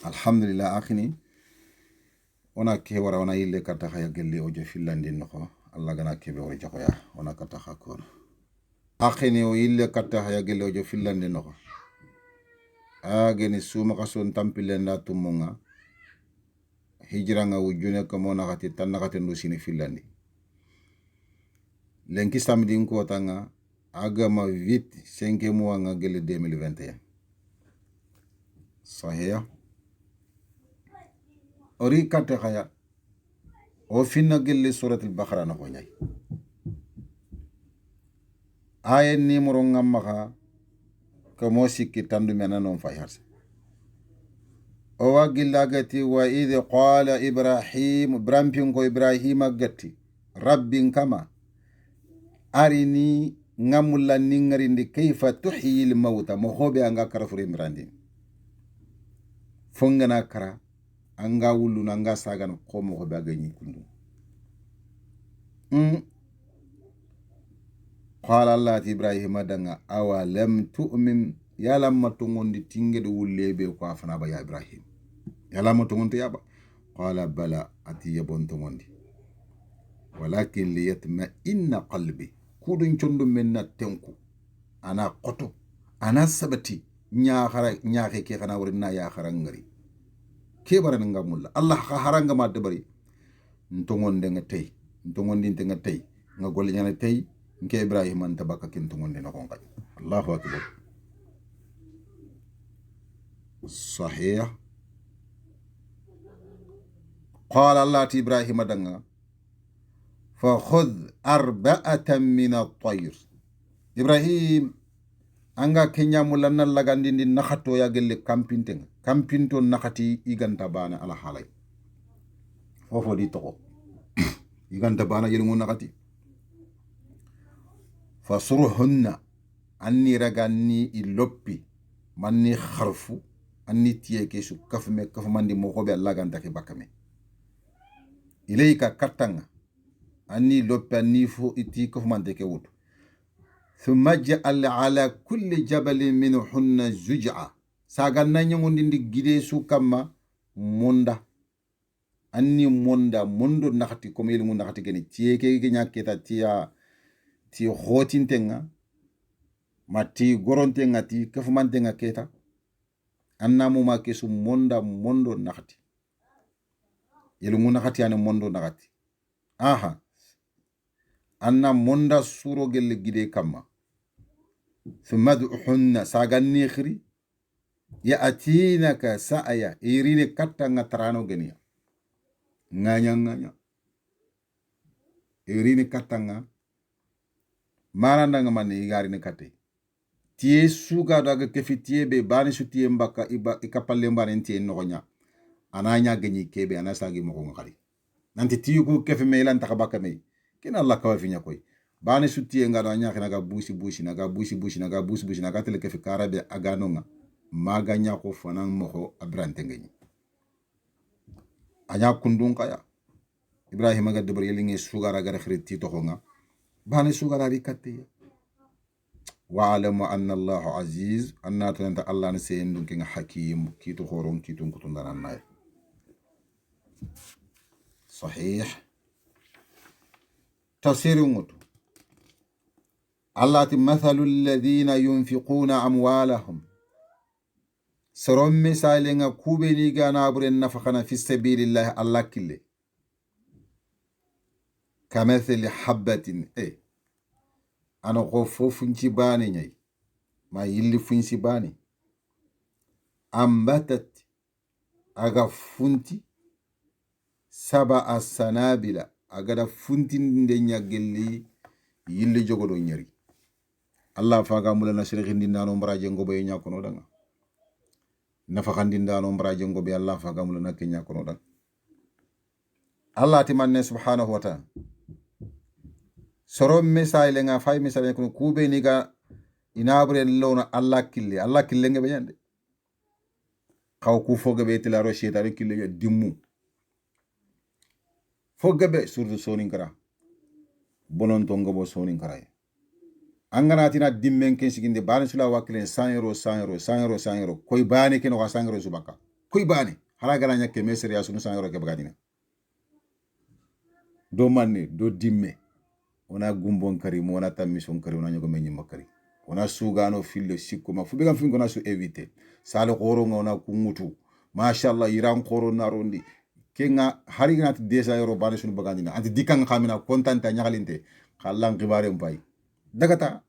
alhamdulillah akhini ona ke wara ona yille karta khaya gelle o je filandi noko Allah gana kebe wori jakoya ona karta khakon akhini o yille karta khaya gelle o je filandi noko ageni suma kason tampile nda tumunga hijra nga wujune ko mona khati tan khati ndo sini filandi lenki samedi ko tanga agama 5 mois nga gelle 2021 sahih ori kate khaya o finna gelle surat al-baqara na ko nyai ay numéro ngamma kha ko mo sikki tandu mena non fay harsa o wagillagati wa idh qala ibrahim brampin ko ibrahima gatti rabbin kama arini ngamulla ningarindi kayfa tuhyi al-mauta mo hobe anga karafure mirandi fongana kara anga wulu nanga sagan ko mo hobe agani kundu qala allah ibrahima danga awa lam tu'min ya lamma tungondi tingede wullebe ko afana ba ya ibrahim ya lamma tungonto yaba qala bala ati yabon tungondi walakin liyatma inna qalbi kudun chondo menna tenku ana qoto ana sabati nyaake ke kana wurina ya harangari ke barana ngamulla allah ha haranga ma debari ntongonde nga tay ntongondi nga tay nga golle nyana tay nke ibrahim anta baka kin tongonde na konga allahu akbar sahih qala allah ti ibrahim danga fa khudh arba'atan min at-tayr ibrahim anga kenya mulanna lagandindi nakhato ya gelle kampinto nakhati iganta bana ala halay fofo di toko iganta bana yelmu nakhati fasuruhunna anni ragani iloppi manni kharfu anni tiyeke su kafme kafmandi mo ko be Allah ganta ke bakame ilayka katanga anni loppi anni fu iti kafmande ke wutu thumma ja'al ala kulli jabalin minhunna zuj'a saganna nyongondindi gide su kamma monda anni monda mondo nakati ko melu nakati gene tiyeke ke nyaketa ti khotintenga mati gorontenga ti kafumantenga keta annamu ma kesu mondo nakati yelungu nakati ane mondo nakati aha anna monda suro gelle gide kamma thumma duhunna saganni khiri ya atinaka sa'aya irine katanga tarano genia nganya irine katanga maranda nga mani igari ne kate tie suga daga kefitie be bani su tie mbaka ikapalle mbane tie nogonya ananya genyi kebe anasagi mo ngari nanti tie ko kefe melan takabaka me kina Allah ka finya koy bani su tie ngada nya naga busi naga tele kefe karabe aganonga maganya ko fanan mo abrante ngeni anya kundun kaya ibrahim ga debar yelinge suga raga khiriti to nga bani sugara rikati wa alamu anna allah aziz anna tanta allah ne seyndun ke hakim kitu khoron kitu kutundana nay sahih tafsiru mutu allah ti mathalu alladhina yunfiquna amwalahum sarom misalenga kubeni gana buren nafaqana fi sabilillah allah kille كمثل حبة ana ko fo funci bane ñayi ma yilli funci bane ambatat aga funti saba a sanabila agada funtinde ñaggelli yilli jogodo ñari allah faga mulana sirihindindano mbaraje ngoboye ñakono danga nafakandindano mbaraje ngobe allah faga mulana ke ñakono danga allah timanne subhanahu wa ta'ala soro misale nga fay misale ko kube ni ga inabre lona allah kille nge beñande xaw ku foga be tilaro shaytan kille ya dimmu foga be surdu sonin kara bonon to ngabo sonin kara angana tina dimmen ken siginde bani sula wakile 100 euro koy bani ken wa 100 euro subaka koy bani hala gala nyake mesri ya sunu 100 euro ke bagadina do manni do dimme ona gumbon kari mo na tammission kari ona nyogo menyi makari ona sugano fille sikko ma fube gam fin gona su éviter sale khoro ngona kungutu mashallah iran khoro narondi kenga hari gna 200 euro bani sunu bagandina anti dikang khamina kontanta nyagalinte khallan khibare mbay dagata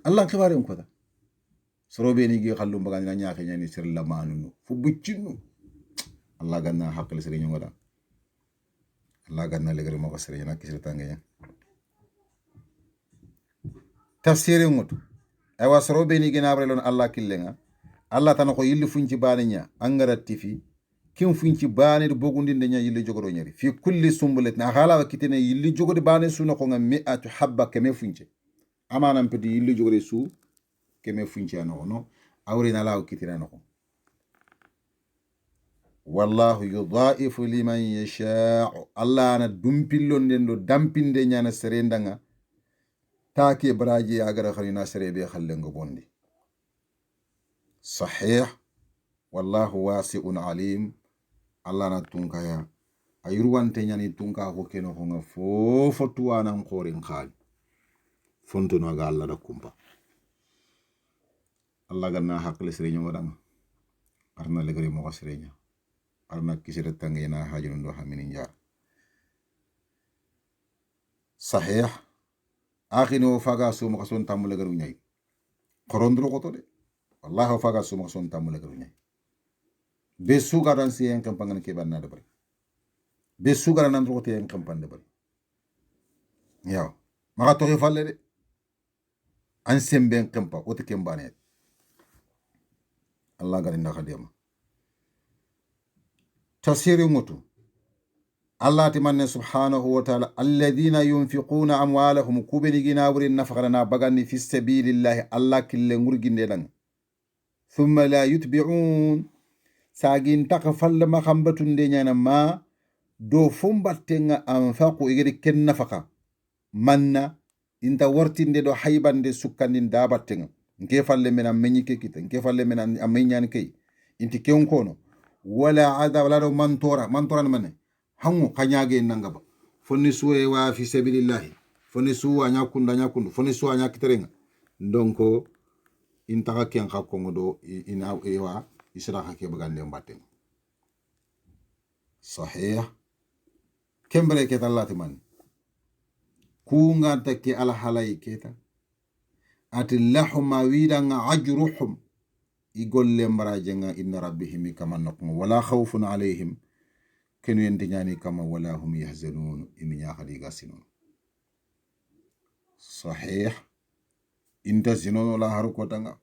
allah khibare ko da sorobe ni gi khallu bagandina nyaake nyani sir la manunu fu buccinu allah ganna haqqal sir nyongoda allah ganna legere mako sir nyana kisir tangenya tafsiri ngutu ay wa sorobe ni ginabre lon allah killenga allah tan ko yilli funci bani nya angara tifi kim funci bani do bogundinde nya yilli jogoro nyari fi kulli sumbulet na hala wa kitene yilli jogode bani suna ko ngam mi'atu habba keme funci amana pedi yilli jogore su keme funci no awri na law kitira no wallahu yudha'ifu liman yasha allah na dumpillon den do dampinde nya na serendanga taake baraji agara khalina serebe khallengo bondi sahih wallahu wasi'un alim allah na tunkaya ayruwante nyani tunka ko keno ko nga fofo tuwana ngorin khali fonto no ga allah da kumpa allah ganna hakle sere nyo wadanga arna legere mo sere arna kisere tangena hajun do hamini njar sahih akhino faga suma ko son tamule garu nyai korondro ko to de wallahi faga suma son tamule garu nyai be sugaran si en kampangan ke banna de bari be sugaran nan rote en kampan de bari yaw maka to falle de an sembe en kampa o te kembane allah gari na khadiyama tafsiri mutu allah timanne subhanahu wa ta'ala alladhina yunfiquna amwalahum kubeni ginawri nafaqana bagani fi sabilillah allah kille ngurginde dan thumma la yutbi'un sagin takafalla ma khambatunde nyana ma do fumbattenga anfaqu igedi ken nafaqa manna inta wartinde do haybande sukkandin dabattenga nke falle men am menyike kita nke falle men am menyani kay inti kenkono wala ada wala do mantora manne hangu kanyage nangaba fonni suwe wa fi sabilillah fonni suwa nyakundu fonni suwa nyakiterenga ndonko intaka ken khakko do ina ewa isra khake bagande mbatten sahih kembere ke tallati man kunga take ala halay keta atillahuma widanga ajruhum igolle mbarajenga inna rabbihim kama nakum wala khawfun alayhim kenu yendinyani kama wala hum yahzanun iminya khadiga sinun sahih inta sinon la haru kotanga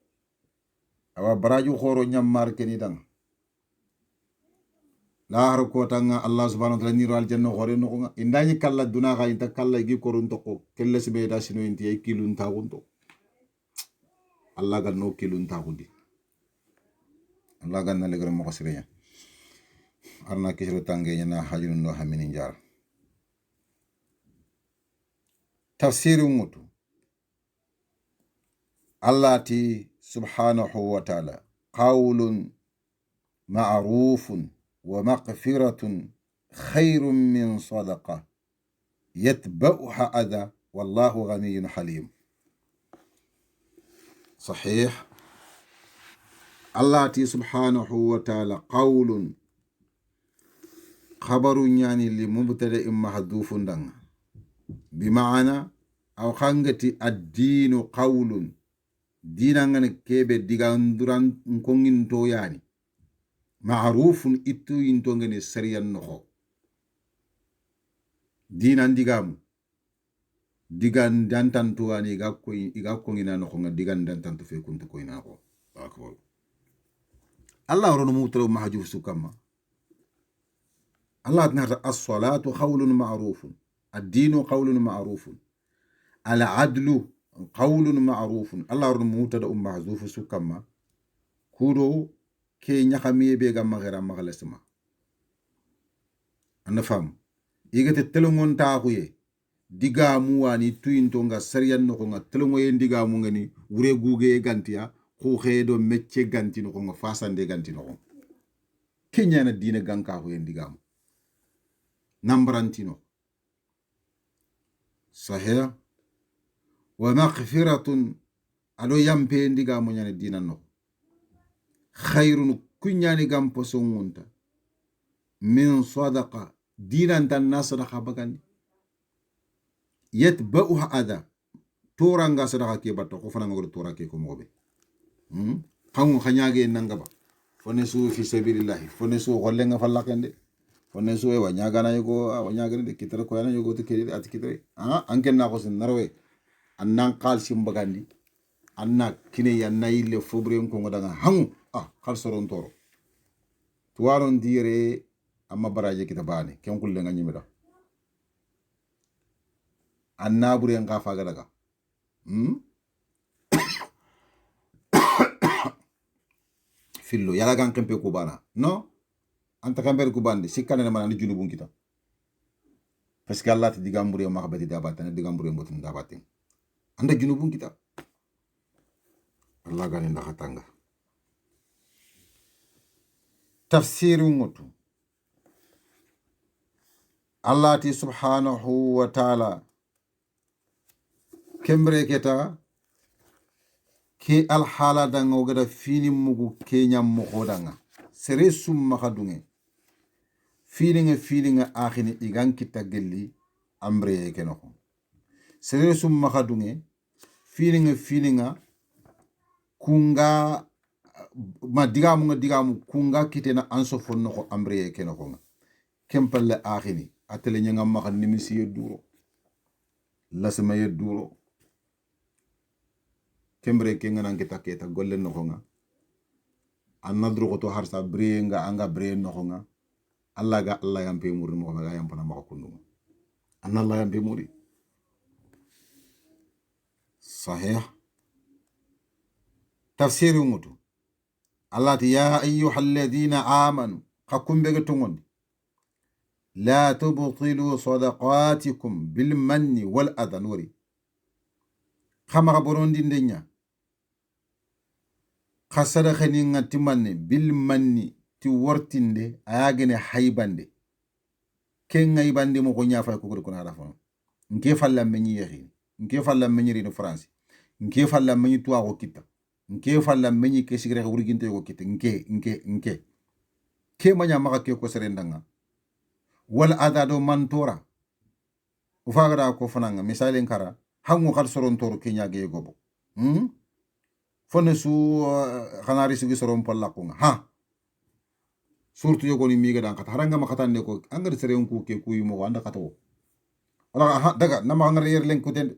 awa baraju khoro nyammar keni dang la haru kotanga allah subhanahu wa ta'ala niro aljanna khore no nga indani kala duna ga inta kala gi korun to ko kelle sibe da sino inti ay kilun ta gunto allah gal no kilun ta gundi allah gal na le garo mo ko sirenya arna kisiro tange nyana hajun no hamini njar tafsiru mutu allah ti subhanahu wa ta'ala qawlun ma'rufun wa maghfiratun khairun min sadaqa yatba'uha adha wallahu ghaniyyun halim sahih allah ti subhanahu wa ta'ala qawlun khabaru nyani li mubtada mahdhufun dang bima'ana aw khangati ad-dinu qawlun dina ngane kebe diganduran nkongin to yani ma'rufun itu into ngene sariyan noho dina ndigamu digan dantan to ani iga ko ngina noho nga digan dantan to fe kuntu ko ina ko akbar Allah rono mutro mahjuf sukama Allah nata as-salatu qawlun ma'rufun ad-dinu qawlun ma'rufun al-adlu qawlun ma'rufun Allah rono mutada mahzuf sukama kudo ke nyakamiye be ga magara magalasma anda fam igate telongon taxuye digamu wani tuyinto nga sariyan no nga telongo ye digamu ngani wure guge gantiya ko xedo mecce ganti no nga fasande ganti no kenya na dina ganka ko ye digamu nambrantino sahih wa maghfiratun alo yampe digamu nyane dina no khairun kunyani gam posongunta min sadaqa dinan tan na sadaqa bagandi yatba'uha adha toranga sadaqa ke batto ko fana ngol tora ke ko mobe xamu xanyage nangaba fone su fi sabilillah fone su golle nga falakende fone su wa nyaga na yugo wa nyaga de kitara ko yana yugo to ke at kitare anken na ko sin narwe annan qal sim bagandi anna kine yanna yille fobre ko ngodaga hangu khal soron toro tuwaron dire amma baraje kita bane ken kulle nga nyimida anna bure nga faga daga fillo yala gan kempe ko bana no anta kamber ko bande sikane na manani junubun kita parce que Allah ti digambure ma xabati da batane digambure mbotum da batin anda junubun kita Allah gani ndaxa tanga tafsiru ngotu Allah ti subhanahu wa ta'ala kembre keta ke alhala danga ogada fini mugu kenya mokodanga sere summa khadunge feeling akhini igan kita gelli ambre kenoko sere summa khadunge feeling kunga ma digamu kunga kitena anso fonno ko ambre kenoko kempalle akhini atele nyanga makhan nimisi yeduro lasma yeduro kembre kenga nan kita keta golle no nga annadru ko to harsa brenga anga bre no nga Allah ga Allah yampe muri mo ga yampana mako kundu anna Allah yampe muri sahih tafsiru mutu Allah ya ayyuhalladhina amanu qakum be gatongondi la tubtilu sadaqatikum bil manni wal adhanuri khama borondi ndenya khasada khani ngati manne bil manni ti wortinde ayagene haybande ken ngaybande mo ko nyafa ko ko na rafa nke falla menyi yehi nke falla menyi ri no france nke falla menyi tuwa ko kita nke falla menyi ke sigre ko wurginte ko kita nke ke manya maka ke ko serendanga wal adado mantora ufagara ko fananga misalen kara hangu khal soron toro kenya ge gobo fone su khanari su soron palla ko ha surtout yogoni miga dan kata haranga makatande ko angar sere on ku ke ku yumo anda kato wala ha daga nama ngar yer len ko den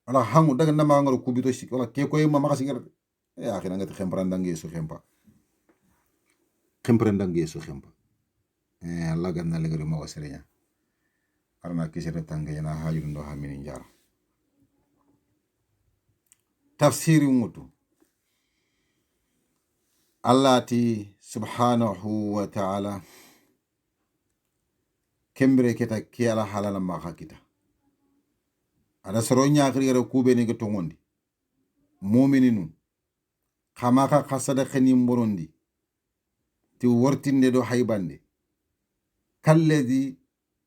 wala hangu daga nama ngar ku bito sik wala ke ko yema makasi ngar ya akhina ngati khemprandange su khempa Allah ganna le gari mo serenya arna kisere tanga yana hajur ndo ha minin jar tafsiri mutu Allah ti subhanahu wa ta'ala kembre keta ki ala halala ma kita ada soronya akhiri kube ne to ngondi mu'mininu khamaka khasada khani mborondi ti wortinde do haybande kalledi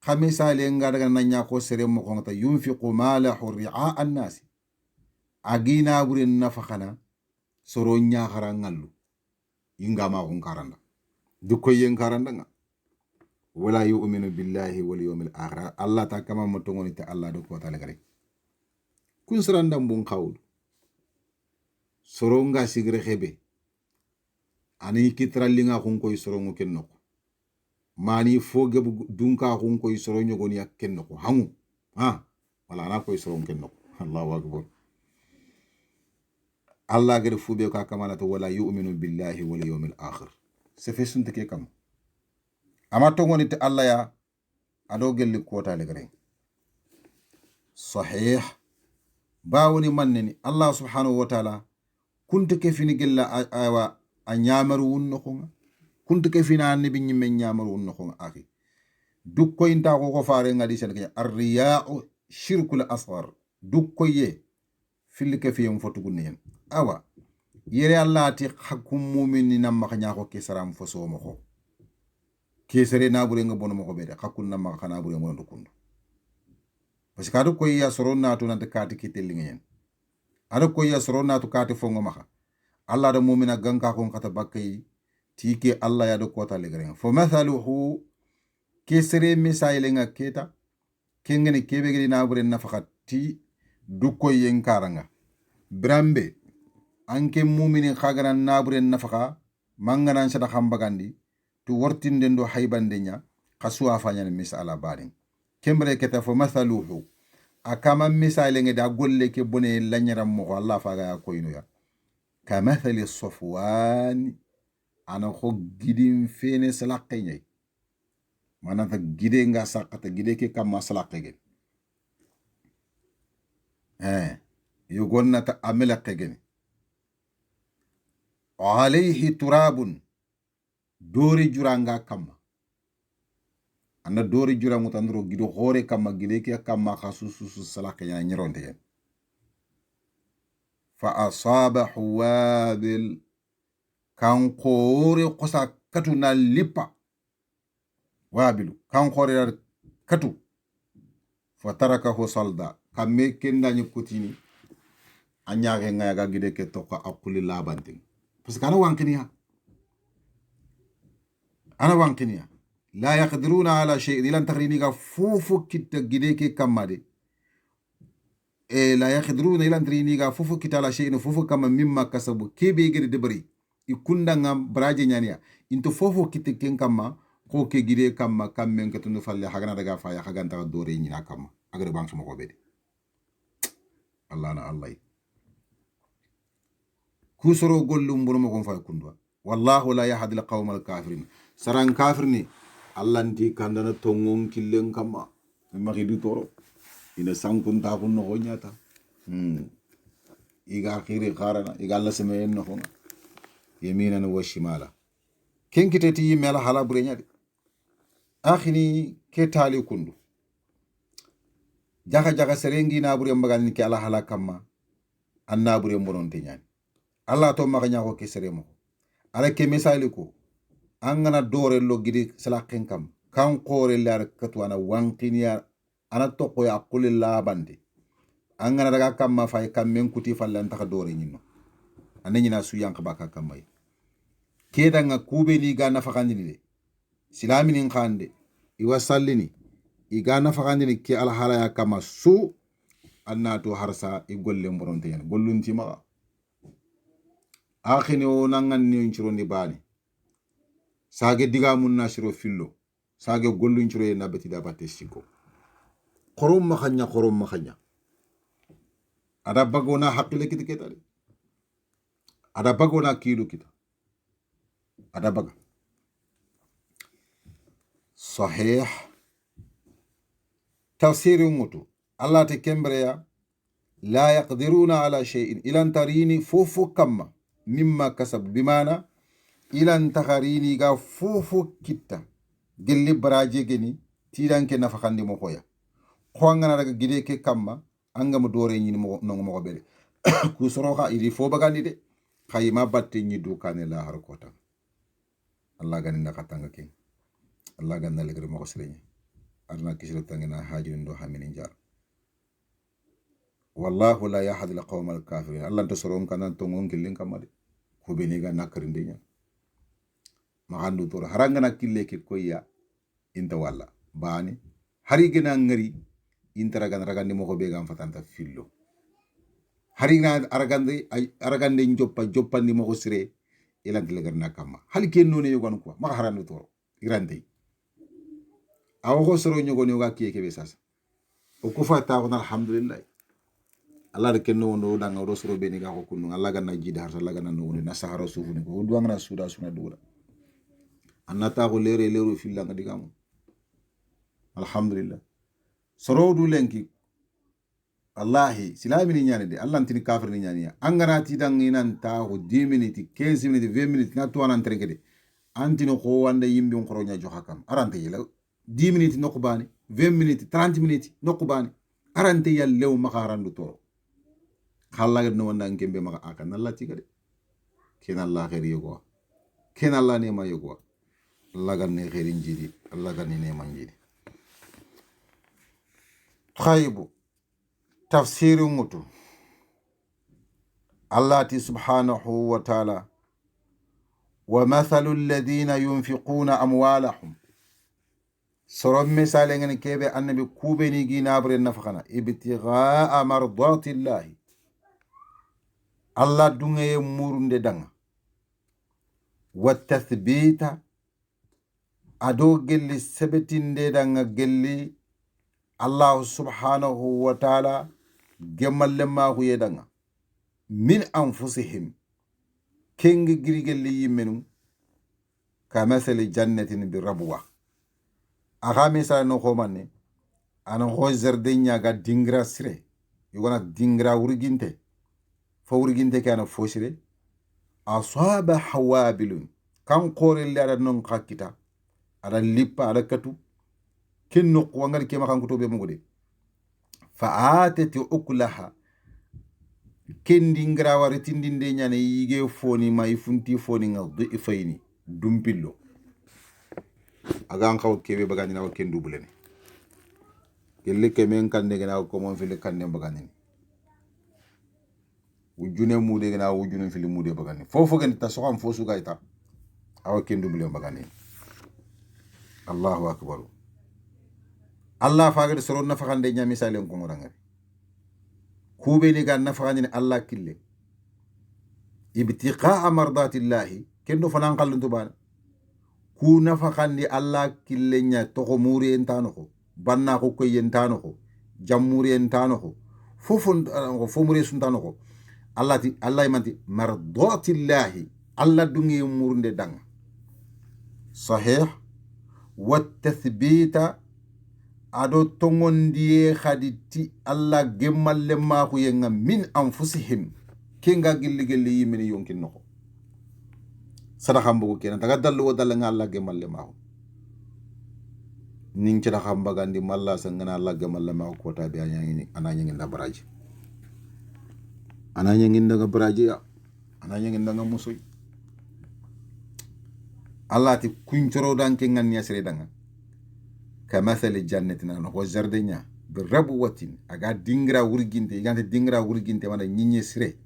khamisa le ngadaga nanya ko sere mo ko ta yunfiqu malahu ri'a an-nas agina burin nafakhana soronya harangallu ingama ko karanda dukko yen karanda nga wala yu'minu billahi wal yawmil akhir Allah ta kama motongoni ta Allah do ko ta legare kun sarandam bon khawul soronga sigre khebe ani kitrallinga khun koy sorongo kenno mani foge dunka khun koy soronyo goni kenno hangu ha wala na koy sorongo kenno Allahu akbar Allah gade fube ka kamalata wala yu'minu billahi wal yawmil akhir se fe sunte ke kam ama to ngoni te Allah ya ado gelli kota le gare sahih bawoni manneni Allah subhanahu wa ta'ala kunte ke fini gella aywa a nyamaru wunno ko kunte ke fina annabi nyimme nyamaru wunno ko akhi dukko inta ko faare ngadi sen ke ar-riya'u shirkul asghar dukko ye fil ke fi yum fotugunne awa yere Allah ti hakum mu'mini nam ma nya ko kisaram fo so mo kisere na bure nga bono mo ko bede hakun nam ma khana bure mo ndo kundu parce que ado ko ya soronna to nante kati kitelli ngeen ado ko ya soronna to kati fo ngoma Allah da mu'mina ganka ko kata bakay tike Allah ya do ko ta legere fo mathaluhu kisere misayle nga keta kengene kebe gidi na bure nafaqati du ko yen karanga brambe anke mumini khagaran naburen nafaka manganan sada khambagandi tu wortinde ndo haybande nya khaswa fanyan misala badin kembre keta fo mathaluhu akama misale nge da golle ke bone lanyaram mo Allah faga ya koyno ya kamathali safwan ana kho gidin fene salaqe nyay manata gide nga sakata gide ke kam salaqe gen yugonnata amela kegen alayhi turabun dori juranga kamma anna dori jurangu tandro gido hore kamma gide ke kamma khasusu salaka ya nyironde yen fa asabahu wabil kan qore qosa katuna lipa wabilu kan qore katu fa tarakahu salda kamme kenda ni kutini anyage ngaga gide ke to ko akuli labanting parce que ana wankiniya la yaqdiruna ala shay dilan takhrini ga fufu kitta gide ke kamade la yaqdiruna ilan takhrini ga fufu kitta ala shay fufu kama mimma kasabu kebe gide debari ikunda ngam braje nyania into fufu kitta ken kama ko ke gide kama kammen katunu falle hagana daga fa ya haganta dore nyina kama agre bang sama ko bede Allah na Allah kusoro gollum bono mo fa kundwa wallahu la yahdi al qawm al kafirin saran kafirni Allah ndi kandana tongon killen kama ma khidu toro ina sankun ta kun no nyata iga khiri kharana iga Allah semen no khona yaminan wa shimala ken kitati mela hala bure nyadi akhini ke tali kundu jaga jaga serengi na bure mbagal ni ke ala hala kama anna bure mbononte nyani Allah to maganya ko kiseremo ala ke misali ko angana dore lo gidi salaken kam kan qore lar katwana wankiniya ana to ko ya kulilla bandi angana daga kam ma fay kam men kuti fallan ta dore nyino anani na su yank baka kam may keda nga kube ni ga nafakandi ni silami nin khande iwa sallini iga nafakandi ni ke ala hala ya kama su anna to harsa igolle mboronte yan gollunti ma akhini o nangan ni nchirondi bani sage diga mun na shiro fillo sage gollu nchiro na betida batte siko qorom ma khanya ada bagona hakile kita ada bagona kilu kita ada baga sahih tafsir umutu Allah te kembreya la yaqdiruna ala shay'in ilan tarini fufu kamma mimma kasab bimana ilan takharini ga fufu kitta gelli baraje geni tidanke nafakandi mo koya khwangana daga gide ke kamma angam dore nyini mo mo bele ku soroha iri fo bagandi de khayma batte nyi dukane la har kota Allah gani nakatanga king Allah ganna legre mo sirenya arna kisiro tangena hajin do hamini jar wallahu la yahdi al qawm al kafirin Allah to sorom kanan to ngon kilin kamade ko beniga nakarinde nya mahandu tor harangana kille ke koya inta walla bani hari gena ngari intara gan ragandi mo ko be gam fatanta fillo harina aragande joppandi mo sire ilanti legarna kamma hal ken no ne yogon ko ma harando toro irande awo ko soro nyogoni ga kiye kebe sasa o ku fata ko alhamdulillah Allah de kenno no danga do soro be ni ga ko kunu Allah ganna jidi har Allah ganna no na sahara sufu ni ko duanga na suda suna dula annata ko lere filla nga digamu alhamdulillah soro du lenki wallahi silami ni nyane de Allah ntini kafir ni nyane angana ti dangi nan ta ko 10 minutes 15 minutes 20 minutes na to anan trengede antino ko wanda yimbi on khoronya jo hakam arante yela 10 minutes nokubani 20 minutes 30 minutes nokubani arante yal lew makarandu toro khalla no wanda ngembe maka akan Allah tigade ken Allah khair yogo ken Allah ne ma yogo Allah ganne khairin jidi Allah ganne ne manjidi khaybu tafsiru mutu Allah ti subhanahu wa ta'ala wa mathalu alladhina yunfiquna amwalahum sorom misale ngene kebe annabi kubeni ginabre nafakana ibtigha mardatillahi Allah dungaye murunde danga wa tathbita ado gelli sebetinde danga gelli Allah subhanahu wa ta'ala gemalle ma ku yedanga min anfusihim kengi girigelli yimenu ka masali jannatin bi rabwa aga misala no khomanne ana ho zerdenya ga dingra sire yugona dingra urginte fo urginte kana fosire asaba hawabilun kan qore lara non khakita ada lippa ada katu kenno ko wangal kema kan kutobe mugude fa atati ukulaha kendi ngra wari tindinde nyane yige foni may funti foni ngal ifayni dumpillo aga an xaw kebe bagani na ken dubulene gelle kemen kande gena ko mon fili kande bagani wujune mude gena wujune fili mude bagani fofo gen ta soxam fosu gayta aw ken dubule bagani Allahu akbar Allah faagade soro nafaxande ña misalen ko ngorangari kube ni ga nafaxani Allah kille ibtiqa mardatillahi kendo fanan qalluntu bana ku nafaxandi Allah kille ña toxo muri entano ko banna ko koy entano ko jammuri entano ko fofon fo muri suntano ko Allah imanti mardatillahi Allah dungi murnde danga sahih wa tathbita ado tongondiye khaditi Allah gemalle ma ko yenga min anfusihim kenga gilli yimini yonkin noko sadaka mbugo kenan daga dallu wo dalla nga Allah gemalle ma ko ning ci da xam bagandi malla sa ngana Allah gemalle ma ko ta biya nyangi ananya ngi ndabaraji ananya ngi ndaga baraji ya ananya ngi ndaga musoy Allah ti kuncoro danke ngan yasre danga kamathali jannatin no ko jardenya bi rabwatin aga dingra wurginte igante dingra wurginte wala nyinye sire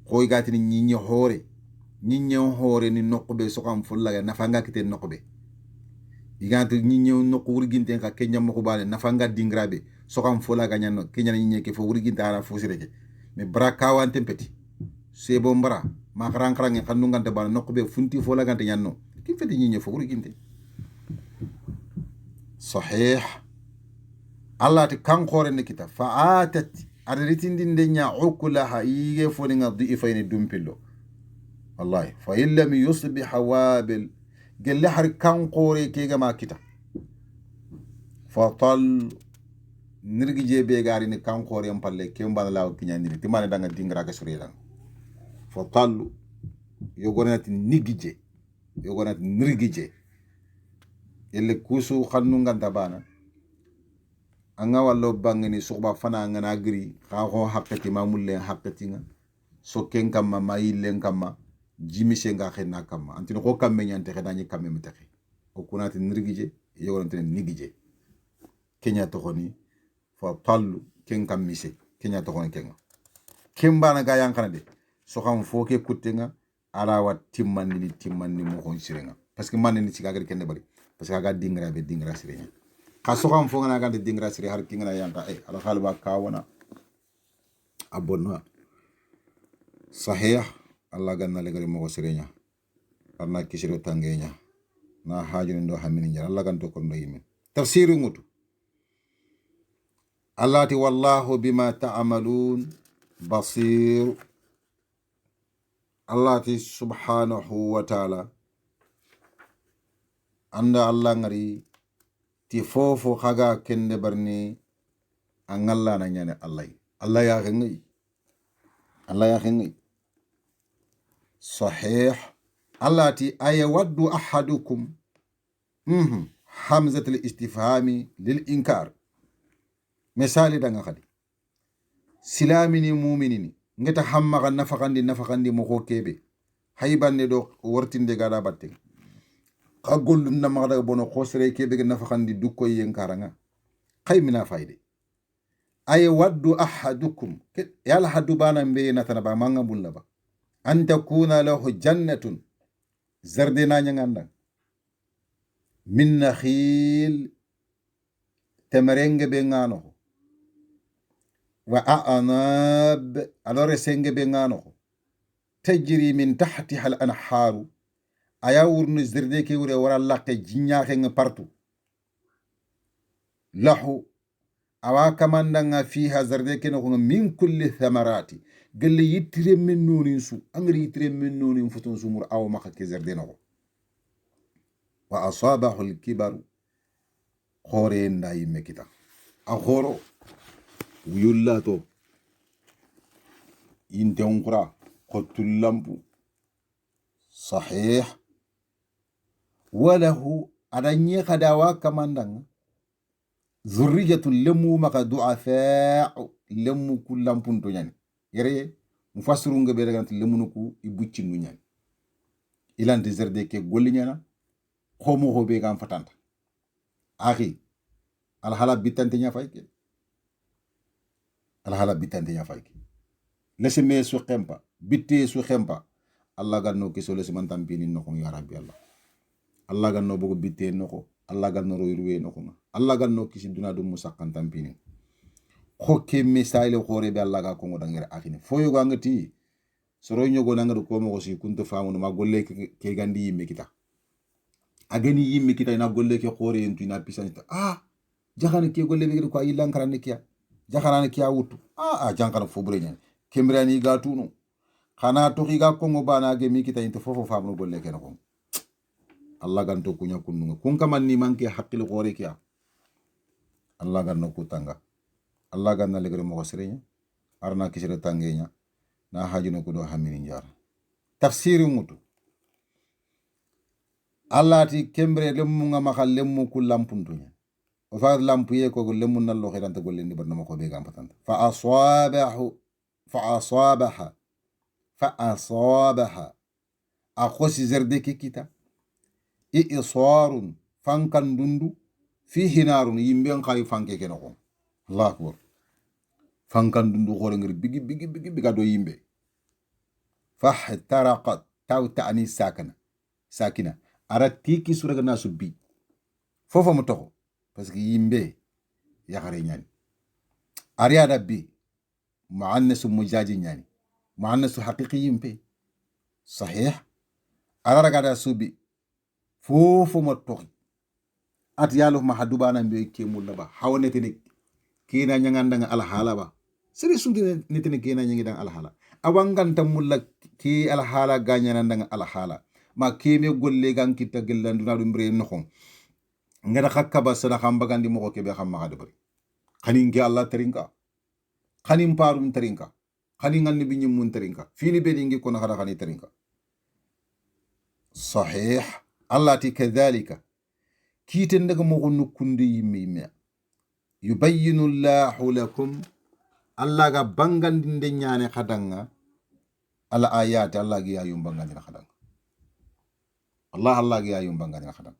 ko igati ni nyinye hore ni nokbe so kam fulla nafanga kite nokbe igante nyinye nokko wurginte ka kenya mako bale nafanga dingra be so kam fulla ga nyanno kenya nyinye ke fo wurginte ara fo sire me braka wante peti se bombara ma kran xannu ngante bala nokbe funti fo la gante nyanno ki feti nyinye fo wurginte sahih Allah ti kan khore ne kita fa atat adritindi ndenya ukulaha yige foni nga dhifaini dumpillo wallahi fa illam yusbih hawabil gelle har kan khore ke ga ma kita fa tal nirgije be gari ni kan khore en palle ke mbala law kinyandi timane danga dingra ga suri dan fa tal yogonati nigije yogonati nirgije ele kusu xannu nganta bana anga wallo bangani suba fana ngana gri xa xo haqqati mamulle haqqati nga so ken kamma mayillen kamma jimise nga xena kamma antino ko kamme nyante xedani kamme metaxi o kunati nirgije yogonante nigije kenya to xoni fa tallu ken kammise kenya to xoni kenga kembana ga yankana de so xam fo ke kutenga ala wat timmani mo xon sirenga parce que man ni ci gagari ken bari parce que aga dingra sirenya kaso kam fonga na gande dingra sire har kinga yanka ala halba ka wana abonna sahih Allah ganna legari mo sirenya arna kisiro tangenya na hajuni ndo hamini njara Allah ganto ko ndo yimi tafsiru ngutu Allah ti wallahu bima ta'malun basir Allah ti subhanahu wa ta'ala anda Allah ngari ti fofo khaga kende barni angalla na nyane Allah ya xengi Allah ya xengi sahih Allah ti ayawaddu ahadukum hamzat al-istifhami lil inkar misali danga khadi silamini mu'minini ngeta hamma kan nafakandi mo ko kebe haybanne do wortinde gada batte qagol na magada bono khosre kebe nafakandi dukko yenkaranga qaymina fayde ay waddu ahadukum yala hadu bana mbe natana ba manga bulla ba an takuna lahu jannatun zardina nyanganda min nakhil temerenge be ngano wa a'nab alore senge be ngano tajri min tahtiha al anharu aya wurnu zirde ke wure wara laqe jinya xeng partout lahu awa kamandanga fiha zarde ke no min kulli thamarati gelle yitire men nonin su angri yitire men nonin futun sumur aw maka ke zarde no wa asabahu al kibaru khore nday mekita a khoro yullato inte onkura qotul lampu sahih walahu adanye khadawa kamandanga zurriyatu lemu maka du'afa lemu kullam punto nyani yere mufassiru nga be daga lemu nuku ibucci nu nyani ilan zerde ke golli nyana khomo ho be gam fatanta akhi al hala bitante nya fayke al hala bitante nya fayke lese me su khempa bitte su khempa Allah ganno ke solo man tampini no ko ya rabbi Allah ganno bugo bitte no ko Allah ganno royruwe no ko Allah ganno kisi duna dum musakkan tampini khokke misale khore be Allah ga ko ngoda ngere akini foyo go ngati soro nyogo nangado ko mo si kunto famu ma golle ke gandi yimme kita ageni yimme kita ina golle ke khore entu ina pisanita jahana ke golle be ko ayi lankarane kiya jahana kiya wutu jankana fobre nyen kembrani ga tunu khana to khiga ko ngo bana ge mi kita inte fofo famu golle ke no Allah ganto kunya kununga kun kaman ni manke haqqil khore kiya Allah ganno kutanga Allah ganna legere mo sirenya arna kisire tangenya na hajino ko do hamini njar tafsiru mutu Allah ti kembre lemmu nga makal lemmu ku lampuntunya o fa lampu ye ko lemmu nallo khiranta golle ni barno ko be gam patanta fa asabaha akhosi zerde ke kita isarun fankan dundu fi hinarun yimbe khari fanke ke no Allah akbar fankan dundu khore ngir bigi do yimbe fahtaraqat taw ta'ni sakina arati ki suraga nasu bi fofo mo toko parce que yimbe ya khare nyani ariada bi muannas mujaji nyani muannas haqiqi yimbe sahih araraga da subi fofo mo toko at yalo ma hadubana mbe ke mulaba hawnete ne kina nyanganda nga alhala ba sere sunti netene kina nyangi dang alhala awanganta mulla ki alhala ganyana dang alhala ma keme golle gan kita gellandu na dum bre no ngada khakaba sada khamba gandi mo ko kebe khamma ga bari khanin ge Allah terinka khanin parum terinka khanin nganni bi nyum mun terinka fini be dingi ko na khada khani terinka sahih Allah ti kadhalika kiten daga mo gonu kundi yimme yubayyinu Allahu lakum Allah ga bangandinde nyane khadanga ala ayati Allah gi ayum bangandina khadanga Allah gi ayum bangandina khadanga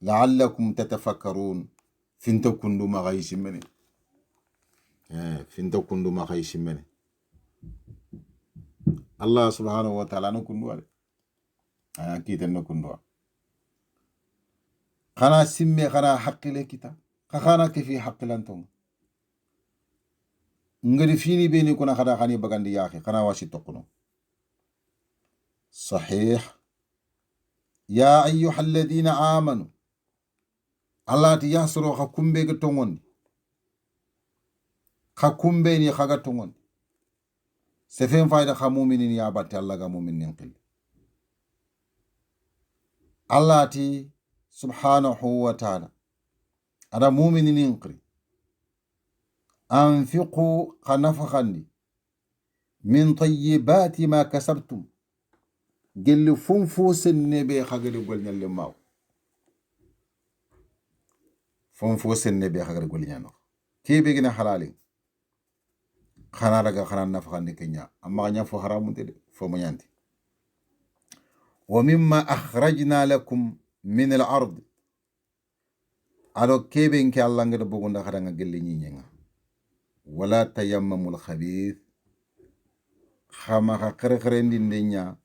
la'allakum tatafakkarun finta kundu ma gaysi mene finta kundu ma gaysi mene Allah subhanahu wa ta'ala no kundu wale kiten no kundu khana simme khana haqqile kita khana ke fi haqqilantum ngadi fini beni kuna khada khani bagandi yakhi khana wasi tokuno sahih ya ayyuha alladhina amanu Allah ti yasro kha kumbe ga tongondi kha kumbe ni khaga tongondi sefen fayda kha mu'minin ya batte Allah ga mu'minin qil Allah ti subhanahu wa ta'ala ada mu'minin qil anfiqu khanafakhandi min tayyibati ma kasabtum gelli funfu senne be khagari gol nyalle maw funfu senne be khagari gol nyano kebe gina halali khana daga khana nafakhandi kenya amma nya fo haramu de fo mo nyanti wa mimma akhrajna lakum min al-ard alo kebe nke Allah ngada bugunda khada nga gelli nyinga wala tayammamul khabith khama khare ndindenya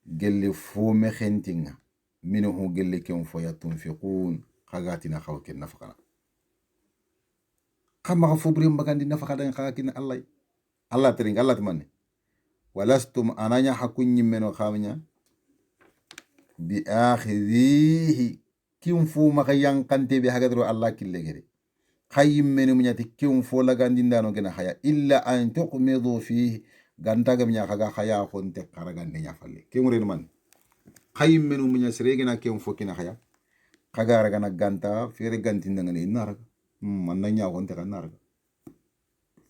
gelli fu mekhentinga minhu gelli kem fo yatunfiqun khagatina khawken nafaqana khama fu brim bagandi nafaqada khakina Allah tering Allah tmanne walastum ananya hakunni meno khamnya bi akhidhihi kim fu maka yankante be hagadro Allah killegere khayim menu munyati kim fu lagandi ndano gena haya illa an tuqmidu fihi gantaga minya khaga khaya khonte karagande nya falle kemure man khayim menu munya sregena kim fu kina haya khaga ragana ganta fere ganti ndangane naraga man nya khonte kan naraga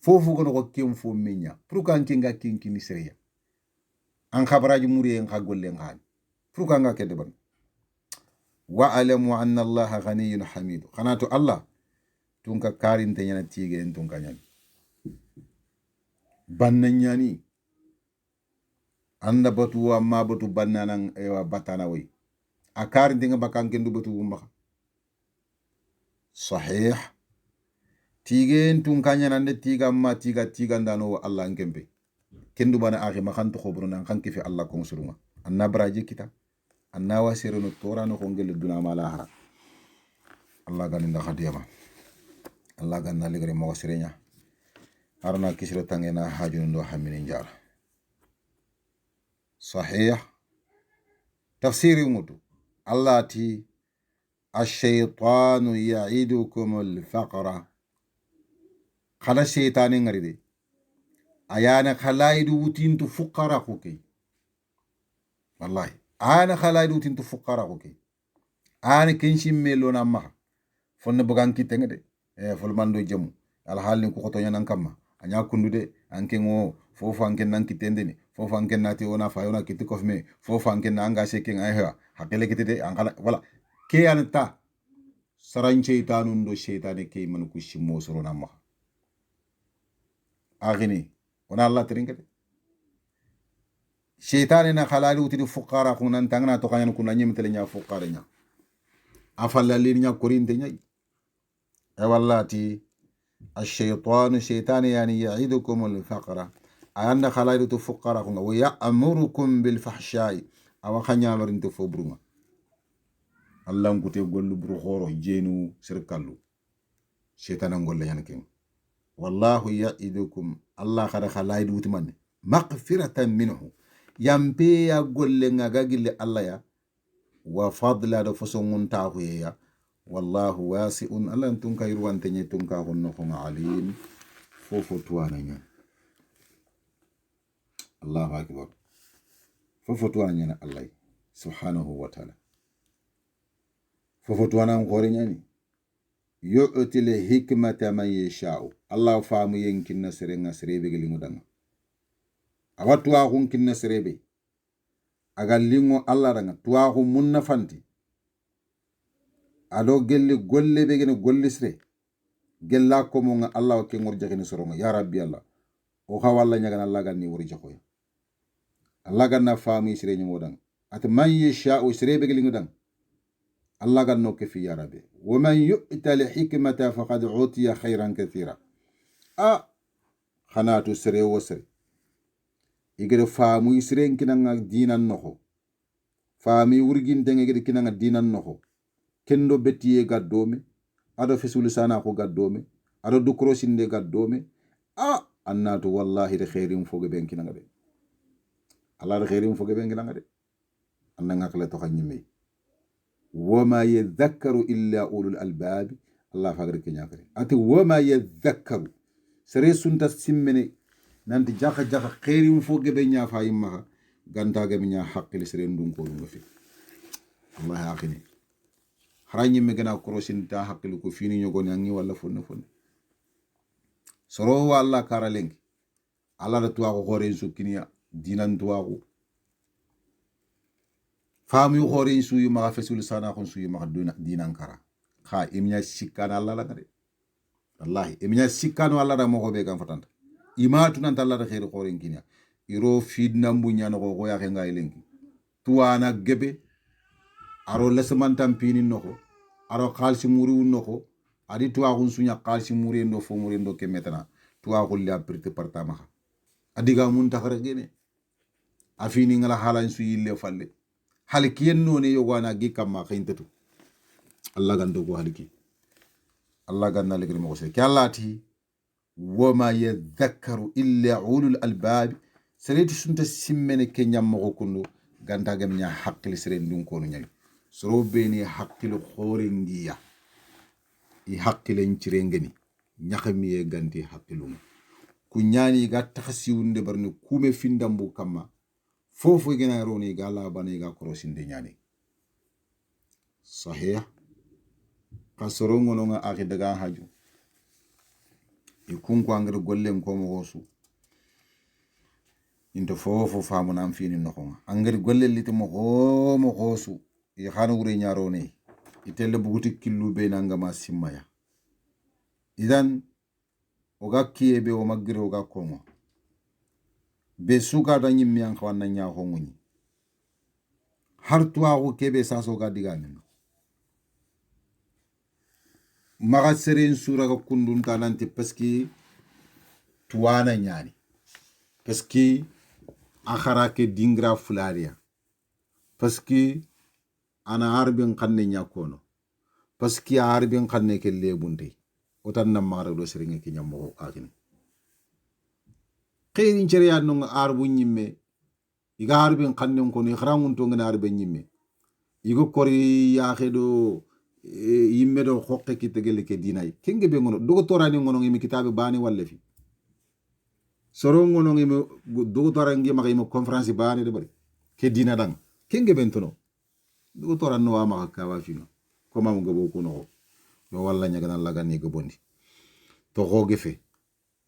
fofu gono ko kim fu minya pourquoi kinga kinkini sreya an khabaraji muri en khagolle ngani pourquoi nga kedde ban wa alamu anna allaha ghaniyyun hamid khanatu Allah tunka karinte nyana tige en tunka nyani banna nyani anda batu amma batu banna nan ewa batana way a karinte nga bakan kendu batu umma sahih tige en tunka nyana ne tiga amma tiga ndano Allah ngembe kendu bana akhi makhantu khobru nan khanki fi Allah kon suruma anna baraji kita anna wasiru no torano ko ngel duna mala hara Allah ganinda khadiyama Allah ganna ligare mo wasirenya arna kisiro tangena hajun ndo hamini njar sahih tafsiri mutu Allah ti ash-shaytanu ya'idukum al-faqra khala shaytani ngaride ayana khalaidu wutintu fuqara kuke wallahi ana khalaidu wutintu fuqara kuke ana kenshim melona ma fonne bugan kitengede fol mando jemu al halni ko to nyanan kamma anya kundude anke ngo fofu anke nan kitendeni fofu anke nati ona fayona kitikof me fofu anke nanga sheking ayha hakele kitide ankala wala ke anta saran shaytanun do shaytane ke man ku shimmo sorona ma agini ona Allah trinkete shaytane na khalalu tidu fuqara kunan tangna to kanyan kunan nyimtele nya fuqara nya afalla linya korinte nya wallati الشيطان شيطان يعني يعيدكم الفقر أن خلايد فقراء ويأمركم بالفحشاء أو خنيا مرنت فبرما الله نكتب قول بروخورو جينو سركالو شيطان نقول يعني كم والله يعيدكم الله خير خلايد وتمن مغفرة منه يمبي يقول لنا قاقل الله يا وفضل رفسون تاهويا والله واسع الله انتم كيروان تني تنكا هنكم عليم فوفتوانا الله اكبر فوفتوانا الله سبحانه وتعالى فوفتوانا غوريني يؤتي الحكمة من يشاء الله فام ينكن نسرنا سريبي غلي مدان awatwa hun kinna serebe agallingo Allah ranga tuwa hu munna fanti ado gelli golle be gene gollisre gella ko mo nga Allah ke ngor jaxini soronga ya rabbi Allah o xawalla ñagana Allah ganni wori jaxoy Allah ganna fami sire ñu modang at man yasha sire be geli ngudang Allah ganno ke fi ya rabbi wa man yu'ta al hikmata faqad utiya khayran kathira khanatu sire wo sire igere faamu sire kinanga dinan noxo fami wurgin denge gede kinanga dinan noxo kendo betiye gaddome ado fesul sana ko gaddome ado dukro sinde gaddome annatu wallahi de khairin foge ben kinanga de Allah de khairin foge ben kinanga de anna ngakle to khanyime wama yadhakkaru illa ulul albab Allah fagre kenya kare ati wama yadhakkaru sere sunta simmene nanti jaka khairin foge ben nya fayimma ganta ga minya haqqil sere ndun ko dum fi Allah akhini haranyi me gana korosin ta haqqil ko fini nyogo nyangi wala fonne soro walla karalengi Allah da tuwa ko hore sukiniya dinan tuwa ko famu hore su yu ma fesul sana kon su yu ma dinan kara kha imnya sikana Allah la ngade wallahi imnya sikano Allah da mo ko be kan fatanta imatu nan Allah da khair hore nginya iro fidna mbunya no ko ya ngay lengi tuwa na gebe aro lesman tampini noko aro khalsi muri noko adi tuwa kun sunya khalsi muri ndo fo muri ndo kemetana tuwa ko li aprite partama adiga mun takhare gene afini ngala halan su yille falle halki yenno ne yogana gi kamma khintatu Allah gando ko halki Allah ganna legri mo se kyallati wama yadhakkaru illa ulul albab sereti sunta simmene kenyam mo kunu ganta gam nya haqqil sere ndun ko nyami soro beni haqqil khore ngiya i haqqilen cirengeni nyakamiye ganti haqqilum ku nyani ga takhasiwunde barne kume findambu kamma fofo gena roni ga la bani ga korosinde nyani sahih kasorongo no nga akhi daga haju ikun ko angre gollem ko mo hosu into fofo famu nam fini no ko angre gollel liti mo hosu i khanu gure nyarone itelle buguti killu be nangama simmaya idan oga kiyebe o magire oga kongo be suka da nyimmi an khwana nya ko nguni har tuwa ko kebe saso ga digamin maga seren sura ga kundun tananti paski tuwana nyani paski akhara ke dingra fularia paski ana harbin kanne nya kono paski harbin kanne ke lebunde otan na mara do seringe ki nyammo akini khairin cere no arbu nyimme iga harbin kanne ko ni khrangun to ngana arbe nyimme igo kori ya khedo yimme do xokke ki tegele ke dinay kenge be ngono dogo torani ngono ngimi kitabe bani walle fi soro ngono ngimi dogo torangi ma ngimi conference bani de bari ke dina dang kenge bentono dogo toran no ma ka wa fi no ko mam go ko no yo walla nyaga na laga ni go bondi to xoge fe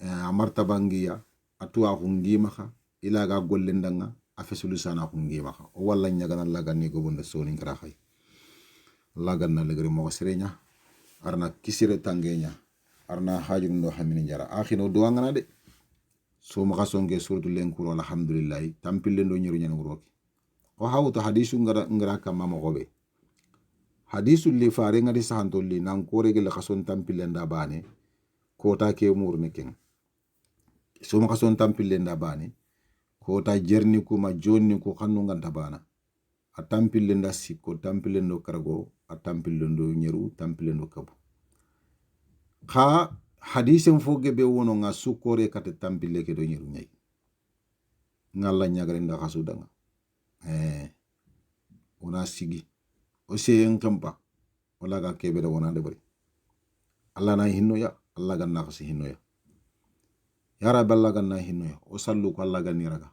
amarta bangiya atwa ko ngima kha ila ga golle ndanga afesulu sana ko ngima kha o walla nyaga na laga ni go bonde soni ngara khay lagan na legre mo serenya arna kisire tangenya arna hajun do hamini jara akhino do ngana de so ma khasonge suratul lenkuro alhamdulillah tampille ndo nyiru nyen ngoroki ko hawto hadisu ngara kam mama gobe hadisu li fare ngadi sahanto li nan ko regel khason tampille nda bane ko ta ke murne ken so ma khason tampille nda bane ko ta jerni ko ma jonni ko khanu nganta bana a tampille nda sikko tampille ndo kargo a tampille ndo nyeru tampille ndo kabu kha hadisen foge be wono nga sukore kate tampille ke do nyeru nyai ngalla nyagare nda khasu danga ona sigi o se en kampa wala ga kebe da wona de bari alla na hinno ya alla ganna khasi hinno ya rabbi alla ganna hinno ya o sallu ko alla ganni raga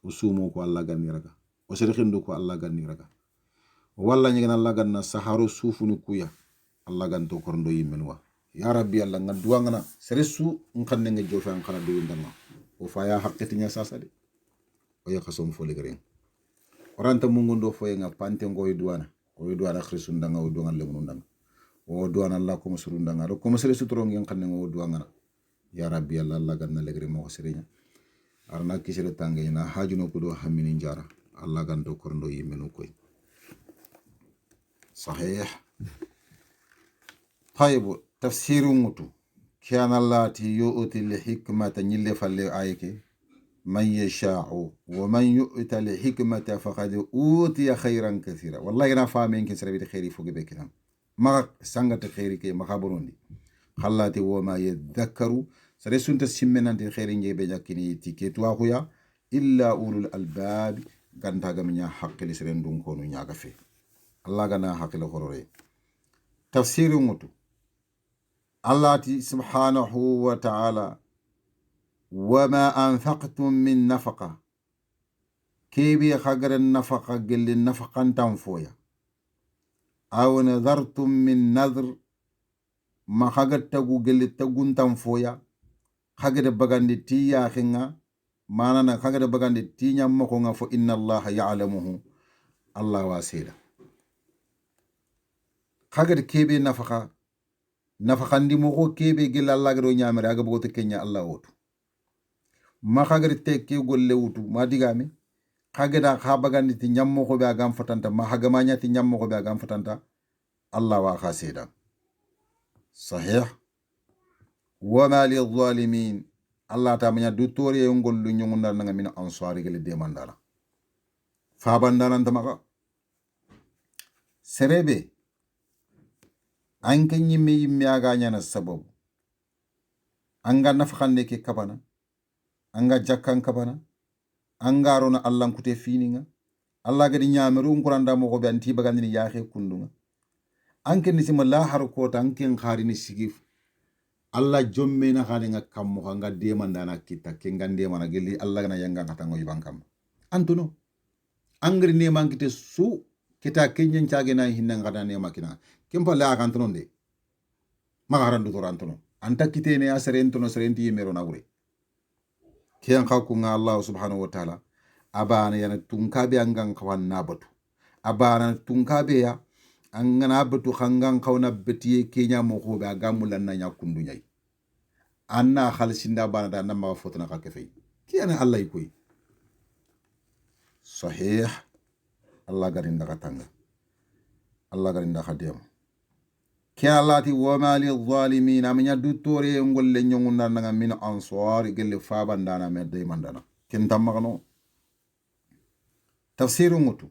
o sumu ko alla ganni raga o serikhindu ko alla ganni raga walla nyigana alla ganna saharo sufunu kuya alla ganto korndo yimenwa ya rabbi alla ngadwa ngana seresu nkanne nge jofa nkana do ndanga o faya haqqati nya sasade o yakasom fo legren oranta mungu ndo fo nga pante ngoy duwana khrisu ndanga o duwana le ndanga o duwana alla ko musuru ndanga do ko musere sutro ngen kanne ngo duwana ya rabbi alla ganna legre mo serenya arna kisere tange na hajuno ko do hamini njara alla ganto korndo yimenu koy صحيح طيب تفسير متو كان الله يؤتي الحكمة نيل فالي آيك من يشاء ومن يؤتي الحكمة فقد أوتي خيرا كثيرا والله أنا فاهمين كن سربي خيري فوق بكلام ما سانغت خيري كي ما خبروندي خلاتي وما يذكروا sare sunta simmenante khairin jebe jakini tike tuakuya illa ulul albab ganta gamnya haqqili seren dun konu nyaga fe Allah gana haqqilo horore tafsiru mutu Allah ti subhanahu wa ta'ala wama anfaqtum min nafaqa كيبي خجر النفقة قل النفقة تنفويا أو نذرتم من نذر ما خجر تقو قل تقون تنفويا خجر بغاندي تيا خنga مانا خجر بغاندي تيا مخونga فإن الله يعلمه الله واسيلا خجر كيبي نفقة دي مخو كيبي قل الله غرو نيامر أغا بغوت كينيا الله وطو ما خجر تيكي قل لوتو ما ديغامي kageda khabagandi ti nyammo ko be agam fatanta ma hagamanya ti nyammo ko be agam fatanta Allah wa khasida sahih wama lil zalimin Allah ta manya du tori ngol lu nyungundal nga min ansari gele de mandala fa bandanan tamaka serebe anke nyimi yimmi aga nyana sababu anga nafkhande ke kabana anga jakkan kabana angaro na Allah kute fininga Allah gadi nyaameru nkuranda mo ko be anti bagandi ni yaxe kundunga anke ni sima la har ko tanke khari ni sigif Allah jomme na khani nga kam mo nga de mandana kita ke ngande mana geli Allah na yanga ngata ngoy bankam antuno angri ne mankite su kita kenyen caage na hinna ngada ne makina kempa la kan tuno de magarandu to rantuno anta kite ne asere entuno serenti yemero na wure kiyan kaku nga Allah subhanahu wa ta'ala abana yana tunkabe angan kawan nabatu abana tunkabe ya angana batu khangan kawna betiye kenya mo ko ba gamulan na nyakundu nyai anna khalsinda bana da namma fotna ka kefey kiyana Allah ikoy sahih Allah garinda katanga Allah garinda khadiyam كالاتي وما للظالمين من يدوتوري يقول لن يغنى من أنصار يقول فابان دانا من ديمان دانا كنت مغنو تفسير متو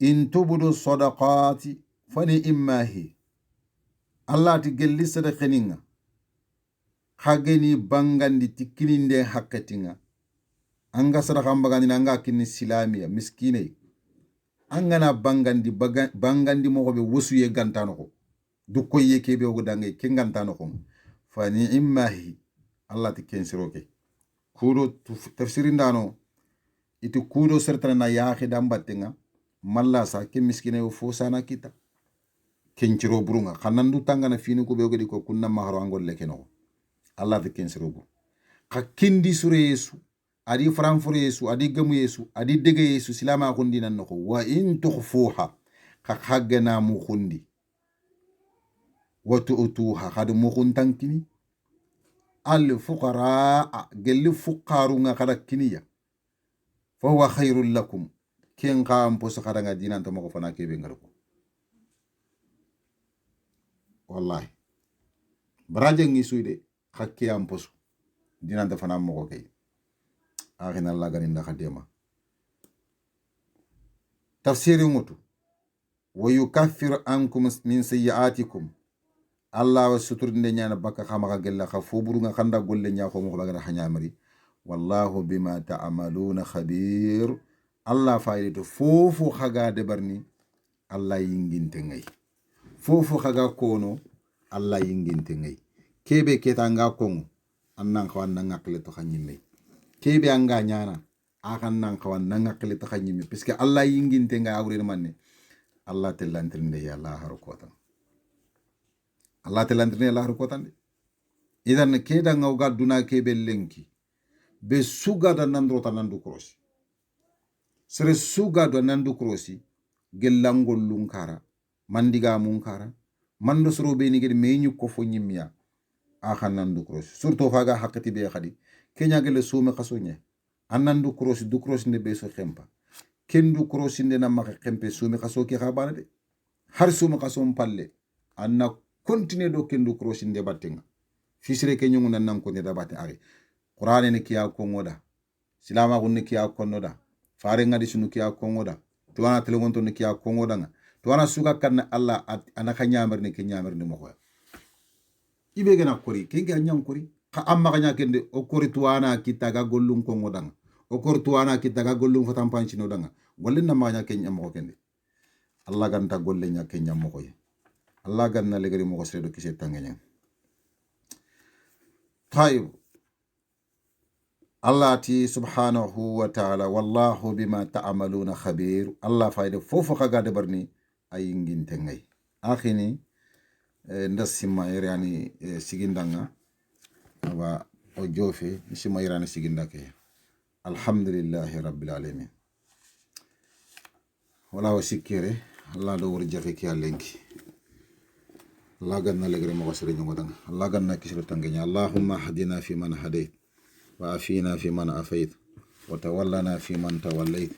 إن تبدو الصدقات فني إما هي الله تقول لي صدقنين خاقني بانغان دي تكينين دي حقتين أنغا صدقان بغانين أنغا كني سلامية مسكيني أنغانا بانغان دي مغبي وسوية غانتانوكو dukko yeke be o dange kengantano ko fa ni immahi Allah ti kensiroke kudo tafsirindano itu kudo sertana na yaaki dambatenga malla sa ke miskine o fosana kita kenciro burunga khanandu tangana fini ko be o ko kunna maharo angol lekeno Allah ti kensiro bu kindi sure yesu adi franfure yesu adi gamu yesu adi dege yesu silama ko ndinan nako wa in tukhfuha khagena mu khundi وتؤتوها خد مخون تنكني الفقراء قل فقارون خد كنية فهو خير لكم كين قام بوس خدنا دينا انت مغفنا كي بينغركم والله براجن يسويدي خكي ام بوس دينا انت فنا مغو كي اخنا الله غرين خديما تفسير موتو ويكفر عنكم من سيئاتكم Allah wa suturinde nyana baka khama gella kha foburu nga khanda golle nya ko mo bagara hanyamari wallahu bima ta'maluna khabir Allah fayido fofu khaga de barni Allah yinginte ngay fofu khaga kono Allah yinginte ngay kebe ketanga kongo annan khawan na ngakle to khanyime kebe anga nyana akan nan khawan na ngakle to khanyime puisque Allah yinginte ngay awre manne Allah tellantrinde ya Allah harokota Allah telandrine Allah rukotande idan keda ngawga duna kebe lenki be suga da nandro ta nandu krosi sere suga da nandu krosi gelangol lunkara mandiga munkara mando soro be ni gede meñu ko fo nyimya akhan nandu krosi surtout faga hakati be khadi kenya gele sume khasonye anandu krosi du krosi ne be so khempa kendu krosi ne na makhe khempe sume khaso ki khabana de har sume khaso palle anna continue do kendo crossinde battenga fisire ke nyungu nan ko ne da batte ari qur'ane ne kiya ko ngoda silama gunne kiya ko noda fare ngadi sunu kiya ko ngoda to wana telegon to ne kiya ko ngoda nga to wana suga kan Allah ana ka nyamar ne ke nyamar ne mo ko ibe gena kori ke ga nyam kori amma kanya kende o korituana kita ga gollum ko ngodanga o korituana kita ga gollum fatam panci no danga gollin na manya kenya mo kende Allah ganta golle nya kenya mo koy Allah ganna legari mo ko sedo kise tangenya tayib Allah ti subhanahu wa ta'ala wallahu bima ta'maluna khabir Allah fayde fofo kaga de barni ay nginte ngay akhini ndasima yani sigindanga wa o jofe sima irani sigindake alhamdulillahi rabbil alamin wala o sikkere Allah do wor jafe ki alenki Allah ganna legre mo wasere nyongodanga Allah ganna kisiro tangenya Allahumma hadina fi man hadayt وعافينا في من عافيت وتولنا في من توليت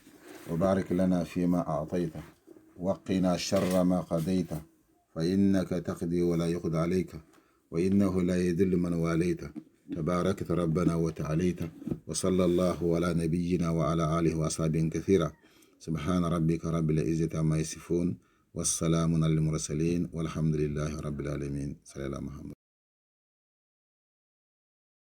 وبارك لنا فيما أعطيت وقنا شر ما قضيت فإنك تقضي ولا يقضى عليك وإنه لا يذل من واليت تباركت ربنا وتعاليت وصلى الله على نبينا وعلى آله وأصحابه كثيرا سبحان ربك رب العزة عما يصفون والسلام على المرسلين والحمد لله رب العالمين صلى الله عليه وسلم.